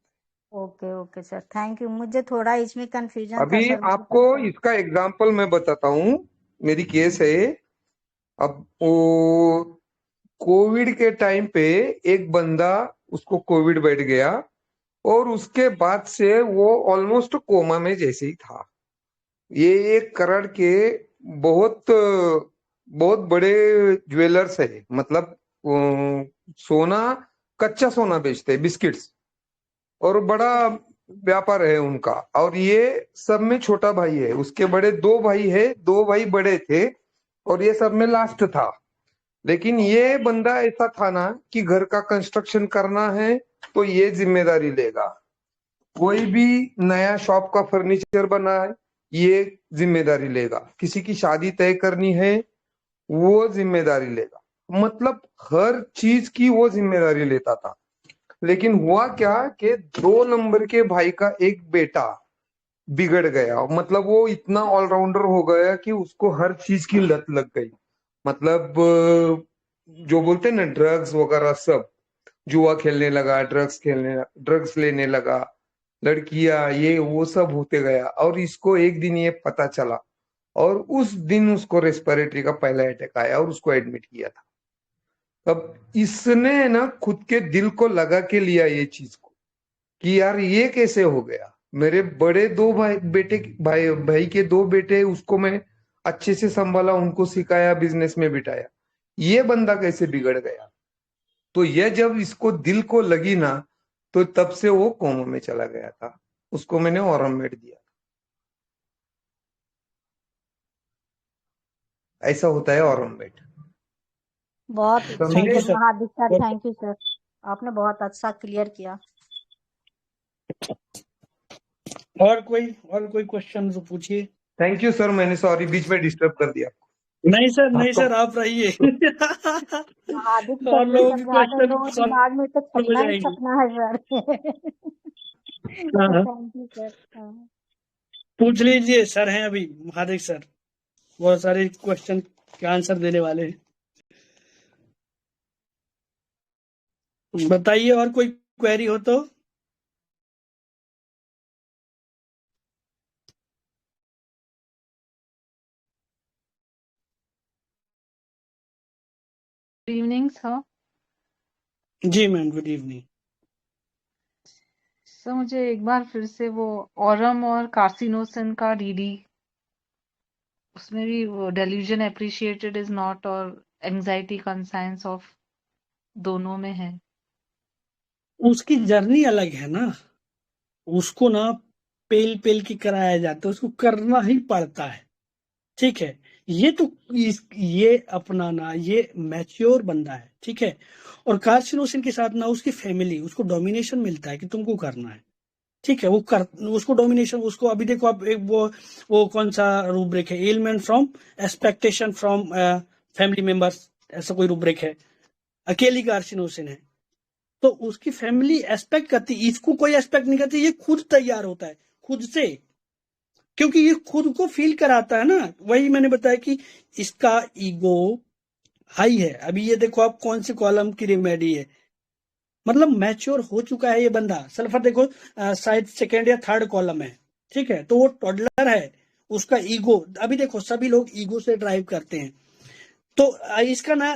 okay okay sir, thank you. मुझे थोड़ा इसमें है। कंफ्यूजन था अभी सर, मुझे आपको कंफर्म। इसका एग्जाम्पल मैं बताता हूँ, मेरी केस है। अब वो कोविड के टाइम पे एक बंदा, उसको कोविड बैठ गया, और उसके बाद से वो ऑलमोस्ट कोमा में जैसे ही था। ये एक करोड़ के बहुत बहुत बड़े ज्वेलर्स है, मतलब सोना, कच्चा सोना बेचते हैं, बिस्किट्स, और बड़ा व्यापार है उनका। और ये सब में छोटा भाई है, उसके बड़े दो भाई है, दो भाई बड़े थे, और ये सब में लास्ट था। लेकिन ये बंदा ऐसा था ना कि घर का कंस्ट्रक्शन करना है तो ये जिम्मेदारी लेगा, कोई भी नया शॉप का फर्नीचर बना है ये जिम्मेदारी लेगा, किसी की शादी तय करनी है वो जिम्मेदारी लेगा, मतलब हर चीज की वो जिम्मेदारी लेता था। लेकिन हुआ क्या कि 2 नंबर के भाई का एक बेटा बिगड़ गया, मतलब वो इतना ऑलराउंडर हो गया कि उसको हर चीज की लत लग गई। मतलब जो बोलते हैं ना, ड्रग्स वगैरह सब, जुआ खेलने लगा, ड्रग्स लेने लगा, लड़कियां, ये वो सब होते गया। और इसको एक दिन ये पता चला, और उस दिन उसको रेस्पिरेटरी का पहला अटैक आया, और उसको एडमिट किया था। तब इसने ना खुद के दिल को लगा के लिया ये चीज को, कि यार ये कैसे हो गया, मेरे बड़े दो भाई बेटे, भाई के दो बेटे, उसको मैं अच्छे से संभाला, उनको सिखाया, बिजनेस में बिठाया, ये बंदा कैसे बिगड़ गया। तो यह जब इसको दिल को लगी ना, तो तब से वो कोमा में चला गया था, उसको मैंने ऑरमेट दिया। ऐसा होता है ऑरमेट, बहुत अच्छा थैंक यू सर, समझे? Sir. Mahadik sir, thank you sir, आपने बहुत अच्छा क्लियर किया। और कोई क्वेश्चन तो पूछिए। थैंक यू सर, मैंने सॉरी बीच में डिस्टर्ब कर दिया नहीं सर, नहीं आपको। सर, आप रहिए। महादिक सर और ये लोगों की समझा दें क्वेश्चन तो सॉल्व दिमाग में तो हो छपना ही जाएंगी। छपना है सर। हाँ हाँ, थैंक यू सर। हाँ। पूछ लीजिए, सर हैं अभी महादेव सर, बहुत सारे क्वेश्चन के आंसर देने वाले हैं। बताइए, और कोई क्वेरी हो तो। Good evening, sir. जी मैम, गुड इवनिंग। सर मुझे एक बार फिर से वो ऑरम और कार्सिनोसिन का डीडी, उसमें भी वो डेल्यूजन एप्रिशिएटेड इज नॉट और एंजाइटी कंसाइंस ऑफ दोनों में है। उसकी जर्नी अलग है ना, उसको ना पेल पेल के कराया जाता है, उसको करना ही पड़ता है, ठीक है। ये तो ये अपनाना, ये मैच्योर बंदा है, ठीक है। और कार्सिनोसिन के साथ ना उसकी फैमिली, उसको डोमिनेशन मिलता है कि तुमको करना है, ठीक है। उसको डोमिनेशन, उसको अभी देखो आप एक वो कौन सा रूब्रिक है, element from expectation from family members, ऐसा कोई रूब्रिक है। अकेली कार्सिनोसिन है तो उसकी फैमिली एक्सपेक्ट करती, इसको कोई एक्सपेक्ट नहीं करती, ये खुद तैयार होता है खुद से, क्योंकि ये खुद को फील कराता है ना। वही मैंने बताया कि इसका ईगो हाई है। अभी ये देखो आप कौन से कॉलम की रेमेडी है, मतलब मैच्योर हो चुका है ये बंदा। सल्फर देखो शायद सेकेंड या थर्ड कॉलम है, ठीक है। तो वो टॉडलर है, उसका ईगो, अभी देखो सभी लोग ईगो से ड्राइव करते हैं। तो इसका ना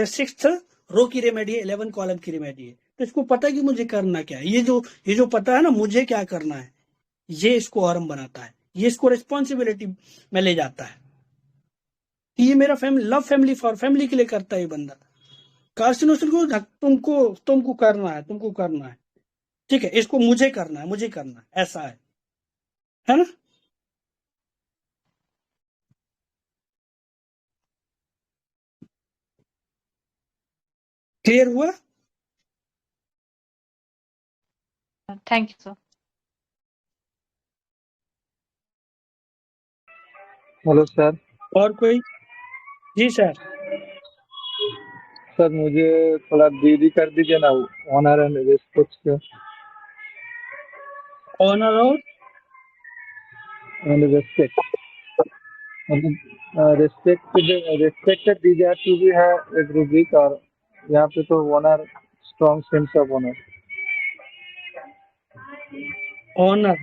6th रो की रेमेडी है, 11 कॉलम की रेमेडी है। तो इसको पता है कि मुझे करना क्या है। ये जो पता है ना मुझे क्या करना है, ये इसको ऑरम बनाता है, ये इसको रिस्पॉन्सिबिलिटी में ले जाता है। ये मेरा लव फैमिली फॉर फैमिली के लिए करता है ये बंदा। कार्सिनोसिन को तुमको करना है, तुमको करना है, ठीक है। इसको मुझे करना है, मुझे करना है, ऐसा है ना। क्लियर हुआ? Thank you sir. Hello sir. और कोई? जी सर। सर मुझे थोड़ा दीदी कर दीजिए ना, ऑनर एंड रिस्पेक्ट ऑनर और एंड रिस्पेक्ट, मतलब रिस्पेक्टेड दीजिए टू भी है एक रूब्रिक, और यहाँ पे तो honour, strong sense of honour. Honour,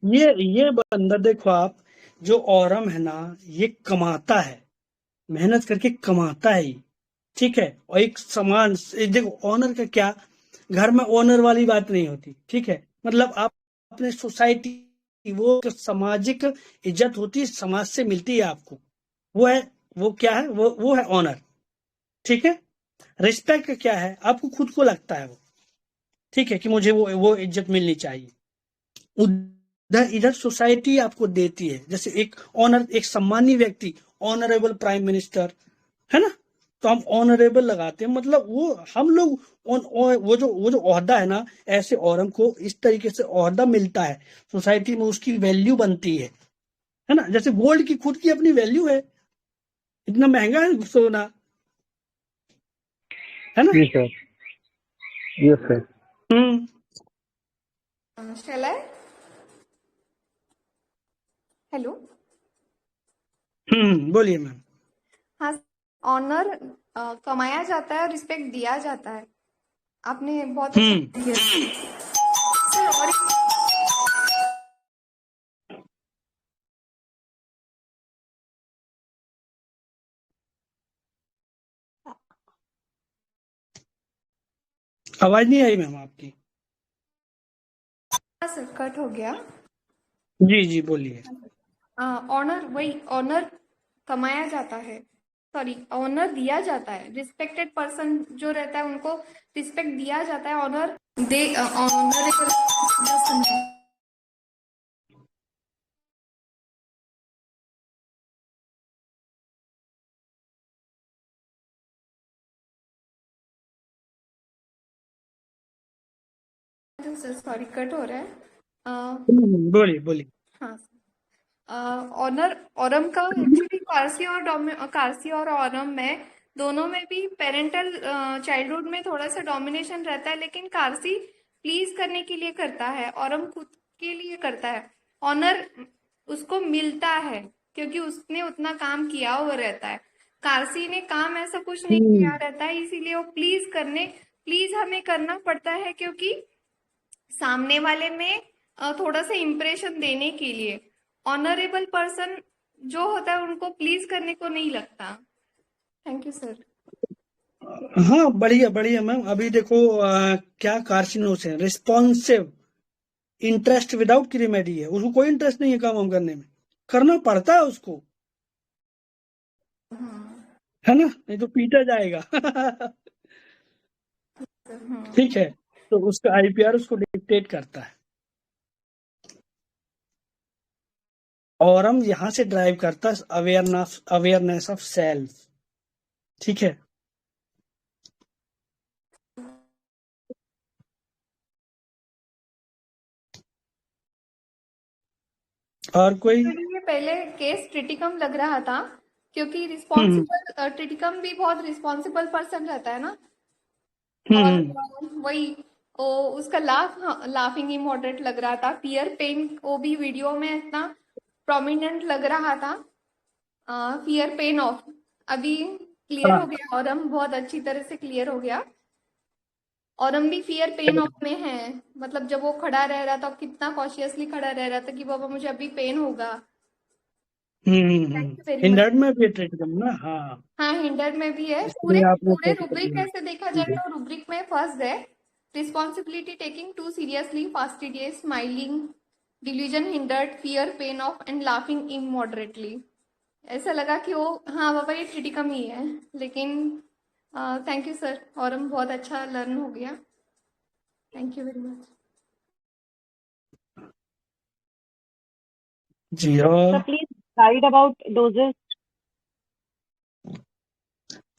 ये बंदा देखो आप, जो ऑरम है ना ये कमाता है, मेहनत करके कमाता है, ठीक है। और एक समान देखो ऑनर का क्या, घर में ऑनर वाली बात नहीं होती, ठीक है। मतलब आप अपने सोसाइटी, वो सामाजिक इज्जत होती है, समाज से मिलती है आपको, वो क्या है, वो है ऑनर, ठीक है। रिस्पेक्ट क्या है, आपको खुद को लगता है वो, ठीक है, कि मुझे वो इज्जत मिलनी चाहिए। उधर इधर सोसाइटी आपको देती है, जैसे एक ऑनर, एक सम्मानीय व्यक्ति, ऑनरेबल प्राइम मिनिस्टर, है ना। तो हम ऑनरेबल लगाते हैं, मतलब वो हम लोग वो जो ओहदा है ना, ऐसे औरम को इस तरीके से ओहदा मिलता है सोसाइटी में, उसकी वैल्यू बनती है ना। जैसे गोल्ड की खुद की अपनी वैल्यू है, इतना महंगा है सोना, है ना। Yes sir, yes sir. Shall I? Hello. बोलिए मैम। हाँ, ऑनर कमाया जाता है और रिस्पेक्ट दिया जाता है। आपने बहुत अच्छा किया सर। और आवाज नहीं आई मैम आपकी। सर कट हो गया। जी बोलिए। ऑनर, वही ऑनर कमाया जाता है, सॉरी ऑनर दिया जाता है। रिस्पेक्टेड पर्सन जो रहता है उनको रिस्पेक्ट दिया जाता है, ऑनर दे ऑनरेबल। सर सॉरी कट हो रहा है। बोलिए। हाँ, ऑनर ऑरम का एक्चुअली कार्सी और ऑरम में दोनों में भी पेरेंटल चाइल्डहुड में थोड़ा सा डोमिनेशन रहता है, लेकिन कार्सी प्लीज करने के लिए करता है, ऑरम खुद के लिए करता है। ऑनर उसको मिलता है क्योंकि उसने उतना काम किया हुआ रहता है। कार्सी ने काम ऐसा कुछ नहीं किया रहता है, इसीलिए वो प्लीज हमें करना पड़ता है, क्योंकि सामने वाले में थोड़ा सा इम्प्रेशन देने के लिए। ऑनरेबल पर्सन जो होता है उनको प्लीज करने को नहीं लगता। Thank you sir. हाँ बढ़िया बढ़िया मैम। अभी देखो क्या कार्सिनोस है, रिस्पॉन्सिव इंटरेस्ट विदाउट की रेमेडी है, उसको कोई इंटरेस्ट नहीं है काम वाम करने में, करना पड़ता है उसको, है ना, नहीं तो पीटा जाएगा। ठीक है, तो उसका आईपीआर उसको डिक्टेट करता है, और हम यहाँ से ड्राइव करता है अवेयरनेस ऑफ सेल्फ। ठीक है, और कोई? मुझे ये पहले केस ट्रिटिकम लग रहा था, क्योंकि हम्म रिस्पॉन्सिबल ट्रिटिकम भी बहुत रिस्पॉन्सिबल पर्सन रहता है ना, और वही वो उसका लाफिंग इमोडरेट लग रहा था। फियर पेन वो भी वीडियो में इतना प्रोमिनेंट लग रहा था। फियर पेन ऑफ अभी क्लियर हाँ हो गया, और हम बहुत अच्छी तरह से क्लियर हो गया। और हम भी फियर पेन ऑफ में है, मतलब जब वो खड़ा रह रहा था कितना कॉशियसली खड़ा रह रहा था कि बाबा मुझे अभी पेन होगा। Thank you very much. Hindered में भी ट्रिटिकम ना, हाँ, हाँ, हिंडर में भी है। पूरे इसलिए आपने पूरे ट्रिटिकम रुब्रिक लिया। ऐसे देखा जाए तो रुब्रिक में फर्स्ट है responsibility taking to seriously, fastidious, smiling, delusion hindered, fear pain of and laughing immoderately. ऐसा लगा कि वो हाँ बाबा ये ट्रिटिकम ही है, लेकिन थैंक यू सर, और हम बहुत अच्छा लर्न हो गया। थैंक यू वेरी मच जी। सर और प्लीज गाइड अबाउट डोजेस।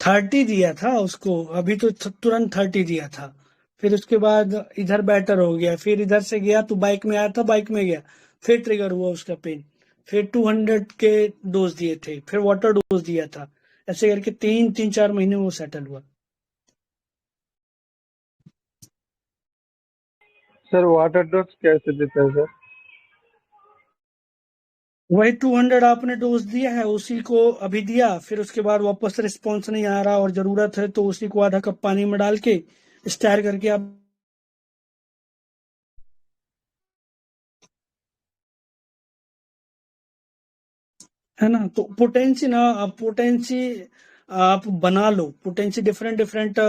30 दिया था उसको, अभी तो तुरंत 30 दिया था, फिर उसके बाद इधर बेटर हो गया, फिर इधर से गया तो बाइक में आया था, बाइक में गया, फिर ट्रिगर हुआ उसका पेन, फिर 200 के डोज दिए थे, फिर वाटर डोज दिया था, ऐसे करके 3-4 महीने वो सेटल हुआ। सर वाटर डोज कैसे देते हैं सर? वही 200 आपने डोज दिया है उसी को अभी दिया, फिर उसके बाद वापस रिस्पॉन्स नहीं आ रहा और जरूरत है तो उसी को आधा कप पानी में डाल के स्टार करके आप, है ना। तो पोटेंसी आप बना लो, पोटेंसी डिफरेंट डिफरेंट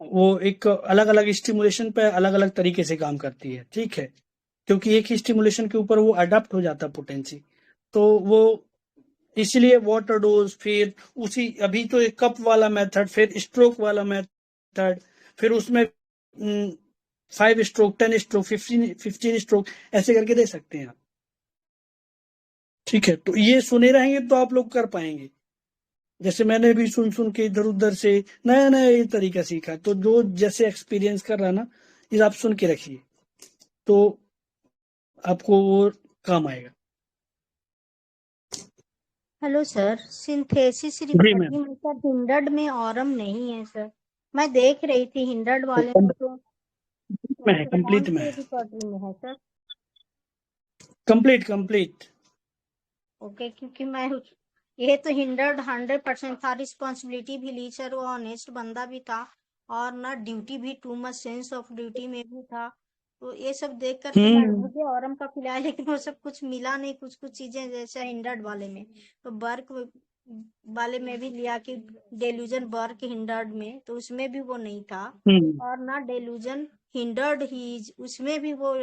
वो एक अलग अलग स्टिमुलेशन पे अलग अलग तरीके से काम करती है। ठीक है, क्योंकि एक ही स्टिमुलेशन के ऊपर वो अडेप्ट हो जाता है पोटेंसी, तो वो इसलिए वाटर डोज, फिर उसी अभी तो एक कप वाला मेथड, फिर स्ट्रोक वाला मेथड, फिर उसमें 5 स्ट्रोक, 10 स्ट्रोक, 15 स्ट्रोक, ऐसे करके दे सकते हैं आप। ठीक है, तो ये सुने रहेंगे तो आप लोग कर पाएंगे। जैसे मैंने भी सुन सुन के इधर उधर से नया नया ये तरीका सीखा, तो जो जैसे एक्सपीरियंस कर रहा है ना, ये आप सुन के रखिए तो आपको वो काम आएगा। हेलो सर, सिंथेसिस जी रिपोर्टिंग मैम, में सर हिंडर्ड में ऑरम नहीं है सर। मैं देख रही थी हिंडर्ड वाले में तो में है, कौन कंप्लीट में से है, रिपोर्टिंग में है सर? कंप्लीट। ओके, क्योंकि मैं ये तो हिंडर्ड 100% था, रिस्पॉन्सिबिलिटी भी ली सर, वो ऑनेस्ट बंदा भी था, और ना ड्यूटी भी too much sense of duty में भी था। तो ये सब देख करके मुझे औरम का फिलहाल है, लेकिन वो सब कुछ मिला नहीं, कुछ कुछ चीजें जैसे हिंडर्ड वाले में। तो बर्क वाले में भी लिया कि डेल्यूजन बर्क हिंडर्ड में, तो उसमें भी वो नहीं था, और ना डेल्यूजन हिंडर्ड ही उसमें भी वो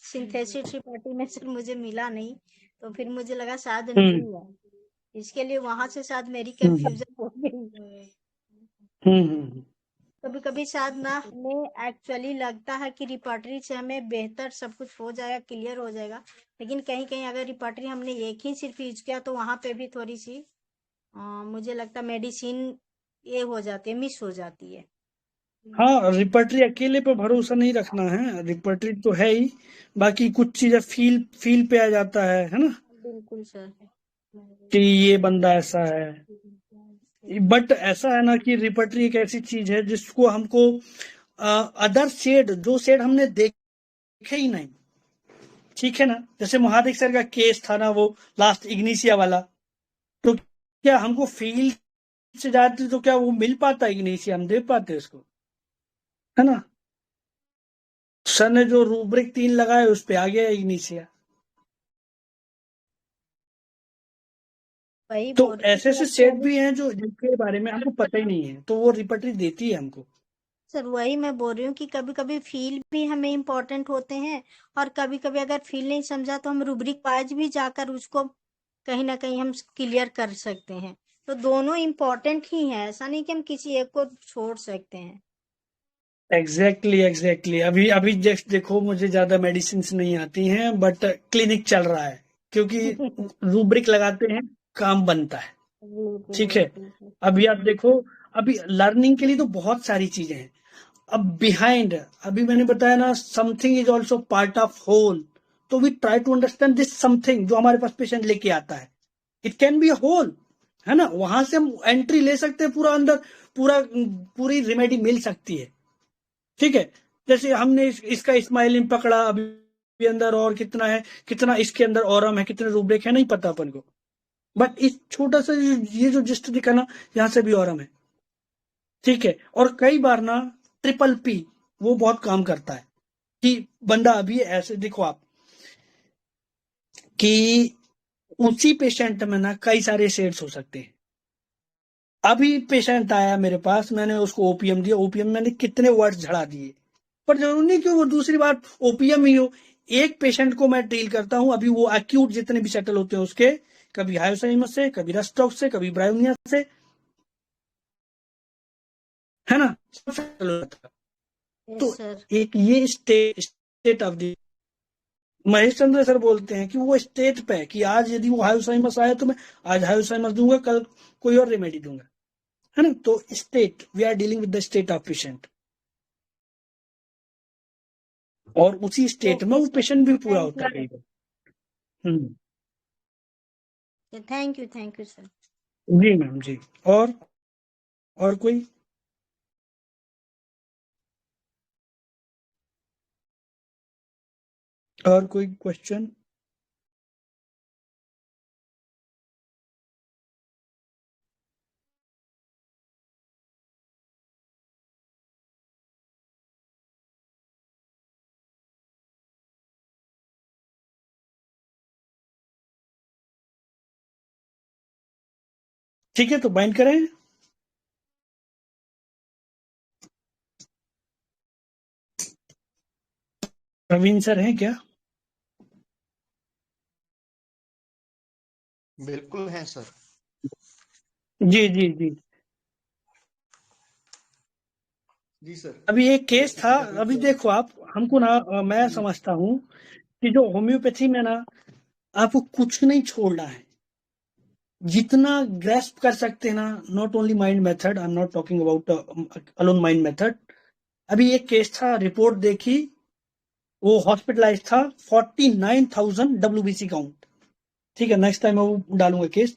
सिंथेसिस रिपोर्टिंग में सर मुझे मिला नहीं। तो फिर मुझे लगा शायद नहीं है, इसके लिए वहां से शायद मेरी कंफ्यूजन हो गई। कभी कभी शायद ना हमें एक्चुअली लगता है कि रिपर्टरी से हमें बेहतर सब कुछ हो जाएगा, क्लियर हो जाएगा, लेकिन कहीं कहीं अगर रिपर्टरी हमने एक ही सिर्फ यूज किया तो वहां पे भी थोड़ी सी मुझे लगता है मेडिसिन ये हो जाती है, मिस हो जाती है। हाँ, रिपर्टरी अकेले पे भरोसा नहीं रखना है, रिपर्टरी तो है ही, बाकी कुछ चीजें फील पे आ जाता है ना, बिल्कुल सर। कि ये बंदा ऐसा है। बट ऐसा है ना कि रिपर्टरी एक ऐसी चीज है जिसको हमको अदर शेड, जो शेड हमने देखे ही नहीं, ठीक है ना, जैसे महादेव सर का केस था ना वो लास्ट इग्निशिया वाला, तो क्या हमको फील्ड से जाते तो क्या वो मिल पाता इग्निशिया, हम दे पाते उसको, है ना। सर ने जो रूब्रिक 3 लगाए उस पे आ गया इग्निशिया। वही तो बोल रही ऐसे हूँ ऐसे कि सेट अभी भी हैं जो जिनके बारे में हमको पता ही नहीं है, तो वो रिपर्टरी देती है हमको। सर वही मैं बोल रही हूँ कि कभी कभी फील भी हमें इम्पोर्टेंट होते हैं, और कभी कभी अगर फील नहीं समझा तो हम रूब्रिक वाइज भी जाकर उसको कहीं ना कहीं हम क्लियर कर सकते हैं। तो दोनों इम्पोर्टेंट ही हैं, ऐसा नहीं कि हम किसी एक को छोड़ सकते हैं। एग्जैक्टली अभी अभी देखो, मुझे ज्यादा मेडिसिन नहीं आती हैं, बट क्लिनिक चल रहा है, क्योंकि रूब्रिक लगाते हैं, काम बनता है। बिल्कुल ठीक है, बिल्कुल। अभी आप देखो, अभी लर्निंग के लिए तो बहुत सारी चीजें हैं। अब बिहाइंड, अभी मैंने बताया ना, something is also part of whole. तो we try to understand this something जो हमारे पास पेशेंट लेके आता है। इट कैन बी होल, है ना, वहां से हम एंट्री ले सकते हैं, पूरा अंदर पूरी रेमेडी मिल सकती है। ठीक है, जैसे हमने इसका स्माइलिंग पकड़ा अभी अंदर, और कितना है, कितना इसके अंदर ऑरम है, कितने रूब्रिक है, नहीं पता अपन को, बट इस छोटा सा ये जो जिस्ट दिखा ना, यहां से भी ऑरम है। ठीक है, और कई बार ना ट्रिपल पी वो बहुत काम करता है, कि बंदा अभी ऐसे देखो आप, कि उसी पेशेंट में ना कई सारे शेड्स हो सकते हैं। अभी पेशेंट आया मेरे पास, मैंने उसको ओपीएम दिया, ओपीएम मैंने कितने वर्ड्स झड़ा दिए, पर जरूरी नहीं कि वो दूसरी बार ओपीएम ही हो। एक पेशेंट को मैं डील करता हूं, अभी वो एक्यूट जितने भी सेटल होते हैं उसके, कभी हायोसाइमस से, कभी रस्टॉक से, कभी ब्रायोनिया से, है ना, सब सेटल हो जाता है। तो यस सर। एक ये state of the, Mahesh Chandra sir बोलते हैं कि वो स्टेट पे है, कि आज यदि वो हायोसाइमस आया तो मैं आज हायोसाइमस दूंगा, कल कोई और रेमेडी दूंगा, है ना। तो state, we are dealing with the state of patient, और उसी स्टेट में ओके वो सर, पेशेंट भी पूरा थैंक होता है यू कई बार। Thank you sir. जी मैम जी। और कोई? और कोई क्वेश्चन? ठीक है, तो बाइंड करें। प्रवीण सर हैं क्या? बिल्कुल हैं सर। जी जी जी जी सर। अभी एक केस था, अभी देखो आप, हमको ना, मैं समझता हूँ कि जो होम्योपैथी में ना, आपको कुछ नहीं छोड़ना है, जितना ग्रेस्प कर सकते हैं ना, not only mind method, I am not talking about alone mind method. अभी एक केस था, रिपोर्ट देखी, वो हॉस्पिटलाइज था, 49,000 WBC काउंट। ठीक है, नेक्स्ट टाइम मैं वो डालूंगा केस।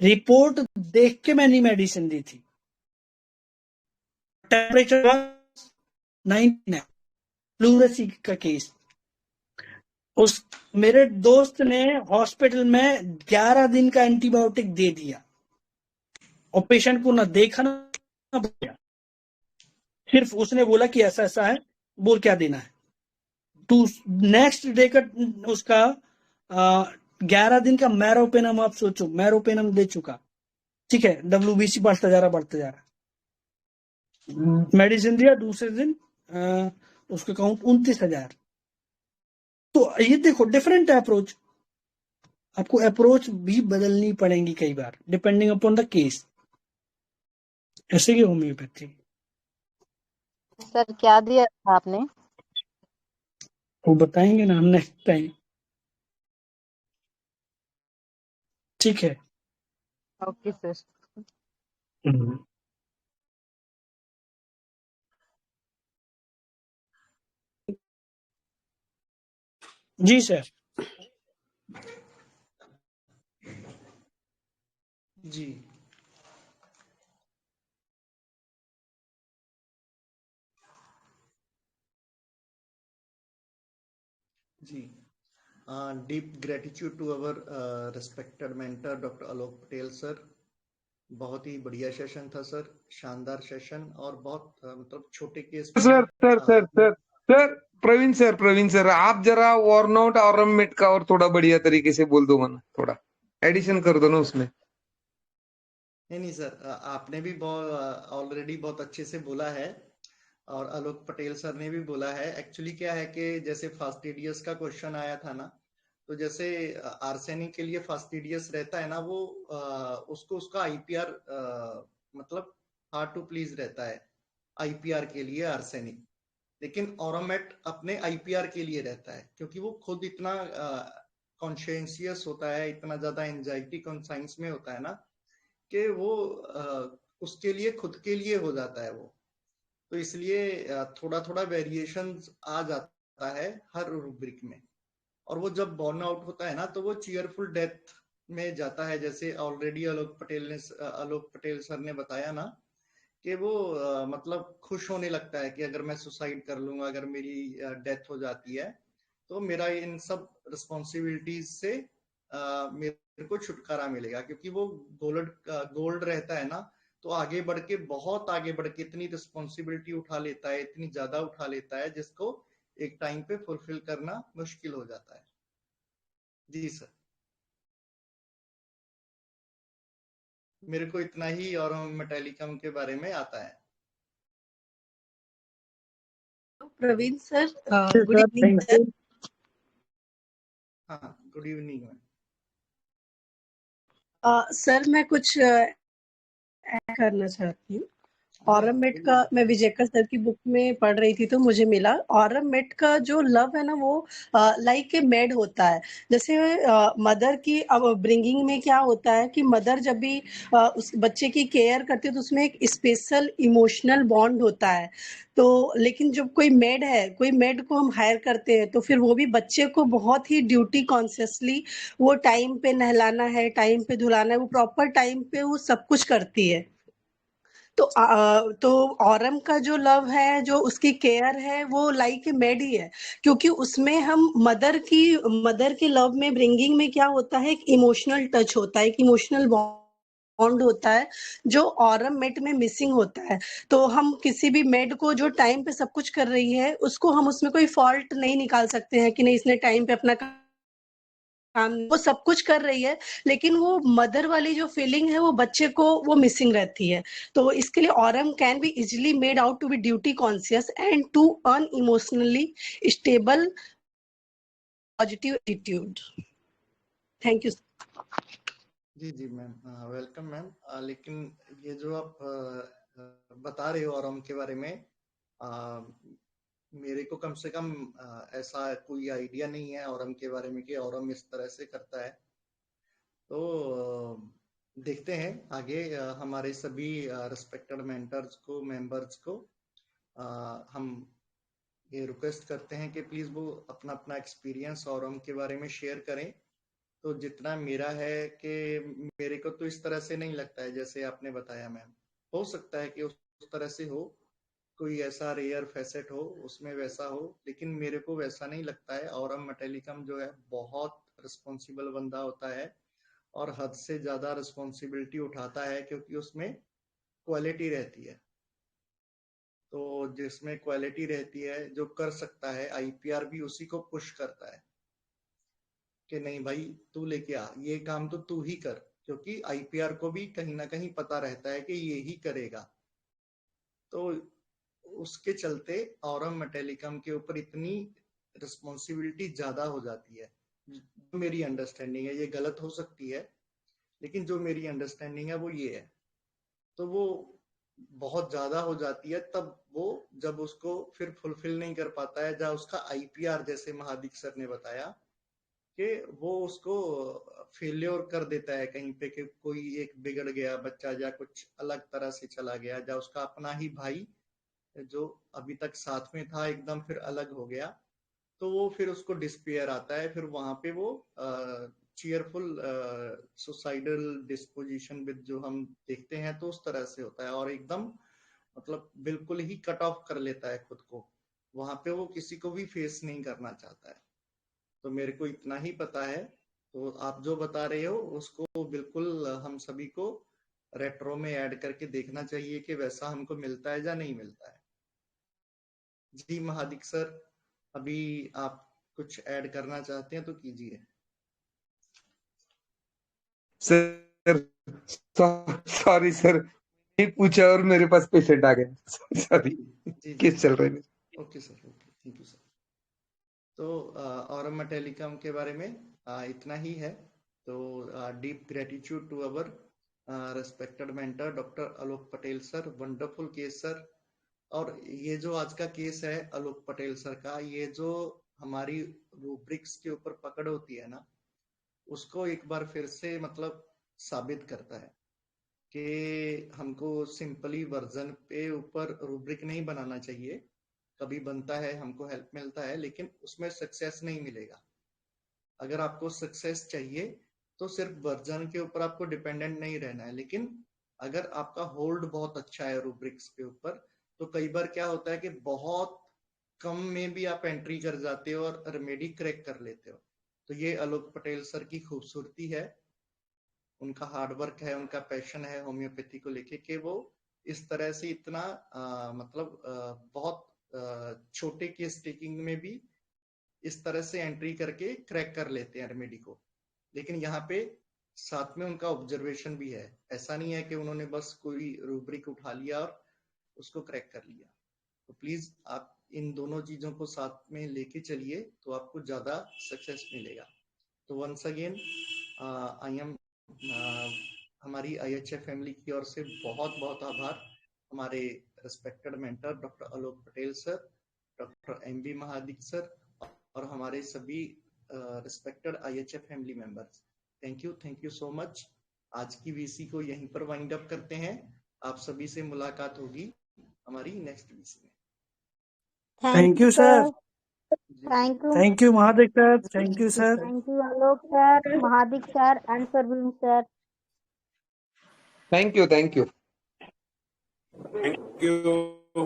रिपोर्ट देख के मैंने मेडिसिन दी थी, टेम्परेचर 99, फ्लूरेसी का केस। उस मेरे दोस्त ने हॉस्पिटल में 11 दिन का एंटीबायोटिक दे दिया, और पेशेंट को ना देखा ना बोला, सिर्फ उसने बोला कि ऐसा ऐसा है, बोल क्या देना है। तो नेक्स्ट डे का उसका 11 दिन का मैरोपेनम, आप सोचो, मैरोपेनम दे चुका। ठीक है, WBC बढ़ता जा रहा, मेडिसिन दिया, दूसरे दिन उसका काउंट 29,000। तो ये देखो, डिफरेंट अप्रोच, आपको अप्रोच भी बदलनी पड़ेगी कई बार, डिपेंडिंग अपॉन द केस, ऐसे ही होम्योपैथी। सर क्या दिया था आपने? वो बताएंगे ना हम नेक्स्ट टाइम। ठीक है। Okay sir. जी सर। जी जी deep gratitude to our respected mentor doctor Alok Patel sir. बहुत ही बढ़िया सेशन था सर, शानदार सेशन, और बहुत मतलब छोटे केस में सर प्रवीण सर आप जरा वर्नआउट और मेट का और थोड़ा बढ़िया तरीके से बोल दो मना, थोड़ा एडिशन कर दो ना उसमें। नहीं सर, आपने भी ऑलरेडी बहुत अच्छे से बोला है और आलोक पटेल सर ने भी बोला है। एक्चुअली क्या है कि जैसे फास्टिडियस का क्वेश्चन आया था ना, तो जैसे आर्सेनिक के लिए फास्टिडियस रहता है ना, वो उसको उसका आईपीआर मतलब हार्ड टू प्लीज रहता है आईपीआर के लिए आर्सेनिक, लेकिन ऑरोमेट अपने आईपीआर के लिए रहता है, क्योंकि वो खुद इतना कॉन्शियस होता है, इतना ज्यादा एंजाइटी कॉन्साइंस में होता है ना, कि वो उसके लिए खुद के लिए हो जाता है वो। तो इसलिए थोड़ा थोड़ा वेरिएशन आ जाता है हर रूब्रिक में, और वो जब बर्न आउट होता है ना, तो वो चीयरफुल डेथ में जाता है। जैसे ऑलरेडी आलोक पटेल सर ने बताया ना कि वो मतलब खुश होने लगता है कि अगर मैं सुसाइड कर लूंगा, अगर मेरी डेथ हो जाती है, तो मेरा इन सब रिस्पॉन्सिबिलिटीज से मेरे को छुटकारा मिलेगा, क्योंकि वो गोल्ड रहता है ना, तो आगे बढ़ के बहुत आगे बढ़ के इतनी रिस्पॉन्सिबिलिटी उठा लेता है, इतनी ज्यादा उठा लेता है, जिसको एक टाइम पे फुलफिल करना मुश्किल हो जाता है। जी सर, मेरे को इतना ही और मेटालिकम के बारे में आता है। Praveen sir, good evening sir. हाँ, गुड इवनिंग मैम। सर मैं कुछ ऐड करना चाहती हूँ। ऑरमेट का मैं विजेकर सर की बुक में पढ़ रही थी, तो मुझे मिला ऑरमेट का जो लव है ना, वो लाइक ए मेड होता है। जैसे मदर की अब ब्रिंगिंग में क्या होता है कि मदर जब भी उस बच्चे की केयर करती है, तो उसमें एक स्पेशल इमोशनल बॉन्ड होता है। तो लेकिन जब कोई मेड को हम हायर करते हैं, तो फिर वो भी बच्चे को बहुत ही ड्यूटी कॉन्शियसली वो टाइम पे नहलाना है, टाइम पे धुलाना है, वो प्रॉपर टाइम पे वो सब कुछ करती है। तो ऑरम का जो लव है, जो उसकी केयर है, वो लाइक ए मेड ही है, क्योंकि उसमें हम मदर के लव में ब्रिंगिंग में क्या होता है, एक इमोशनल टच होता है, एक इमोशनल बॉन्ड होता है, जो ऑरम मेट में मिसिंग होता है। तो हम किसी भी मेड को जो टाइम पे सब कुछ कर रही है, उसको हम उसमें कोई फॉल्ट नहीं निकाल सकते हैं कि नहीं इसने टाइम पे अपना काम, वो सब कुछ कर रही है, लेकिन वो मदर वाली जो फीलिंग है, वो बच्चे को वो मिसिंग रहती है। तो इसके लिए aurum can be easily made out to be duty conscious and to earn emotionally stable positive attitude. Thank you. जी मैम, वेलकम मैम। लेकिन ये जो आप बता रहे हो ऑरम के बारे में, मेरे को कम से कम ऐसा कोई आइडिया नहीं है ऑरम के बारे में कि ऑरम इस तरह से करता है। तो देखते हैं आगे हमारे सभी रिस्पेक्टेड मेंबर्स को हम ये रिक्वेस्ट करते हैं कि प्लीज वो अपना अपना एक्सपीरियंस ऑरम के बारे में शेयर करें। तो जितना मेरा है कि मेरे को तो इस तरह से नहीं लगता है जैसे आपने बताया मैम। हो सकता है कि उस तरह से हो, कोई ऐसा रेयर फैसेट हो उसमें वैसा हो, लेकिन मेरे को वैसा नहीं लगता है। ऑरम मेटालिकम जो है बहुत रिस्पॉन्सिबल बंदा होता है और हद से ज्यादा रिस्पॉन्सिबिलिटी उठाता है, क्योंकि उसमें क्वालिटी रहती है। तो जिसमें क्वालिटी रहती है, जो कर सकता है, आईपीआर भी उसी को पुश करता है कि नहीं भाई तू लेके आ, ये काम तो तू ही कर, क्योंकि आईपीआर को भी कहीं ना कहीं पता रहता है कि ये ही करेगा। तो उसके चलते ऑरम मेटालिकम के ऊपर इतनी रिस्पॉन्सिबिलिटी ज्यादा हो जाती है। जो मेरी अंडरस्टैंडिंग है, ये गलत हो सकती है, लेकिन जो मेरी अंडरस्टैंडिंग है वो ये है। तो वो बहुत ज्यादा हो जाती है, तब वो जब उसको फिर फुलफिल नहीं कर पाता है, जब उसका आईपीआर, जैसे महादिक सर ने बताया कि वो उसको फेल्योर कर देता है कहीं पे, कि कोई एक बिगड़ गया बच्चा या कुछ अलग तरह से चला गया, या उसका अपना ही भाई जो अभी तक साथ में था एकदम फिर अलग हो गया, तो वो फिर उसको डिस्पेयर आता है। फिर वहां पे वो चीयरफुल सुसाइडल डिस्पोजिशन विद जो हम देखते हैं, तो उस तरह से होता है और एकदम मतलब बिल्कुल ही कट ऑफ कर लेता है खुद को। वहां पे वो किसी को भी फेस नहीं करना चाहता है। तो मेरे को इतना ही पता है। तो आप जो बता रहे हो उसको बिल्कुल हम सभी को रेट्रो में ऐड करके देखना चाहिए कि वैसा हमको मिलता है या नहीं मिलता है। जी महादिक सर, अभी आप कुछ ऐड करना चाहते हैं तो कीजिए। सर सॉरी सर, नहीं पूछा और मेरे पास पेशेंट आ गए, सॉरी, केस चल रहे हैं। Okay sir, okay, thank you sir. तो ऑरम मेटालिकम के बारे में इतना ही है। तो deep gratitude to our respected mentor doctor Alok Patel sir, wonderful case sir. और ये जो आज का केस है आलोक पटेल सर का, ये जो हमारी रूब्रिक्स के ऊपर पकड़ होती है ना, उसको एक बार फिर से मतलब साबित करता है कि हमको सिंपली वर्जन पे ऊपर रूब्रिक नहीं बनाना चाहिए। कभी बनता है, हमको हेल्प मिलता है, लेकिन उसमें सक्सेस नहीं मिलेगा। अगर आपको सक्सेस चाहिए तो सिर्फ वर्जन के ऊपर आपको डिपेंडेंट नहीं रहना है, लेकिन अगर आपका होल्ड बहुत अच्छा है रूब्रिक्स के ऊपर, तो कई बार क्या होता है कि बहुत कम में भी आप एंट्री कर जाते हो और रेमेडी क्रैक कर लेते हो। तो ये आलोक पटेल सर की खूबसूरती है, उनका हार्डवर्क है, उनका पैशन है होम्योपैथी को लेके, कि वो इस तरह से इतना मतलब बहुत छोटे केस टेकिंग में भी इस तरह से एंट्री करके क्रैक कर लेते हैं रेमेडी को। लेकिन यहाँ पे साथ में उनका ऑब्जर्वेशन भी है, ऐसा नहीं है कि उन्होंने बस कोई रूब्रिक उठा लिया और उसको क्रैक कर लिया। तो प्लीज आप इन दोनों चीजों को साथ में लेके चलिए, तो आपको ज्यादा सक्सेस मिलेगा। तो वंस अगेन आई एम हमारी IHF फैमिली की ओर से बहुत बहुत आभार, हमारे respected mentor doctor Alok Patel sir, doctor MB Mahadik sir, और हमारे सभी respected IHF family members. Thank you so much. आज की VC को यहीं पर वाइंड अप करते हैं। आप सभी से मुलाकात होगी हमारी नेक्स्ट VC में। Thank you sir, thank you, thank you Mahadik sir, thank you sir. Thank you Alok sir, Mahadik sir and Parveen sir. Thank you, thank you. Thank you.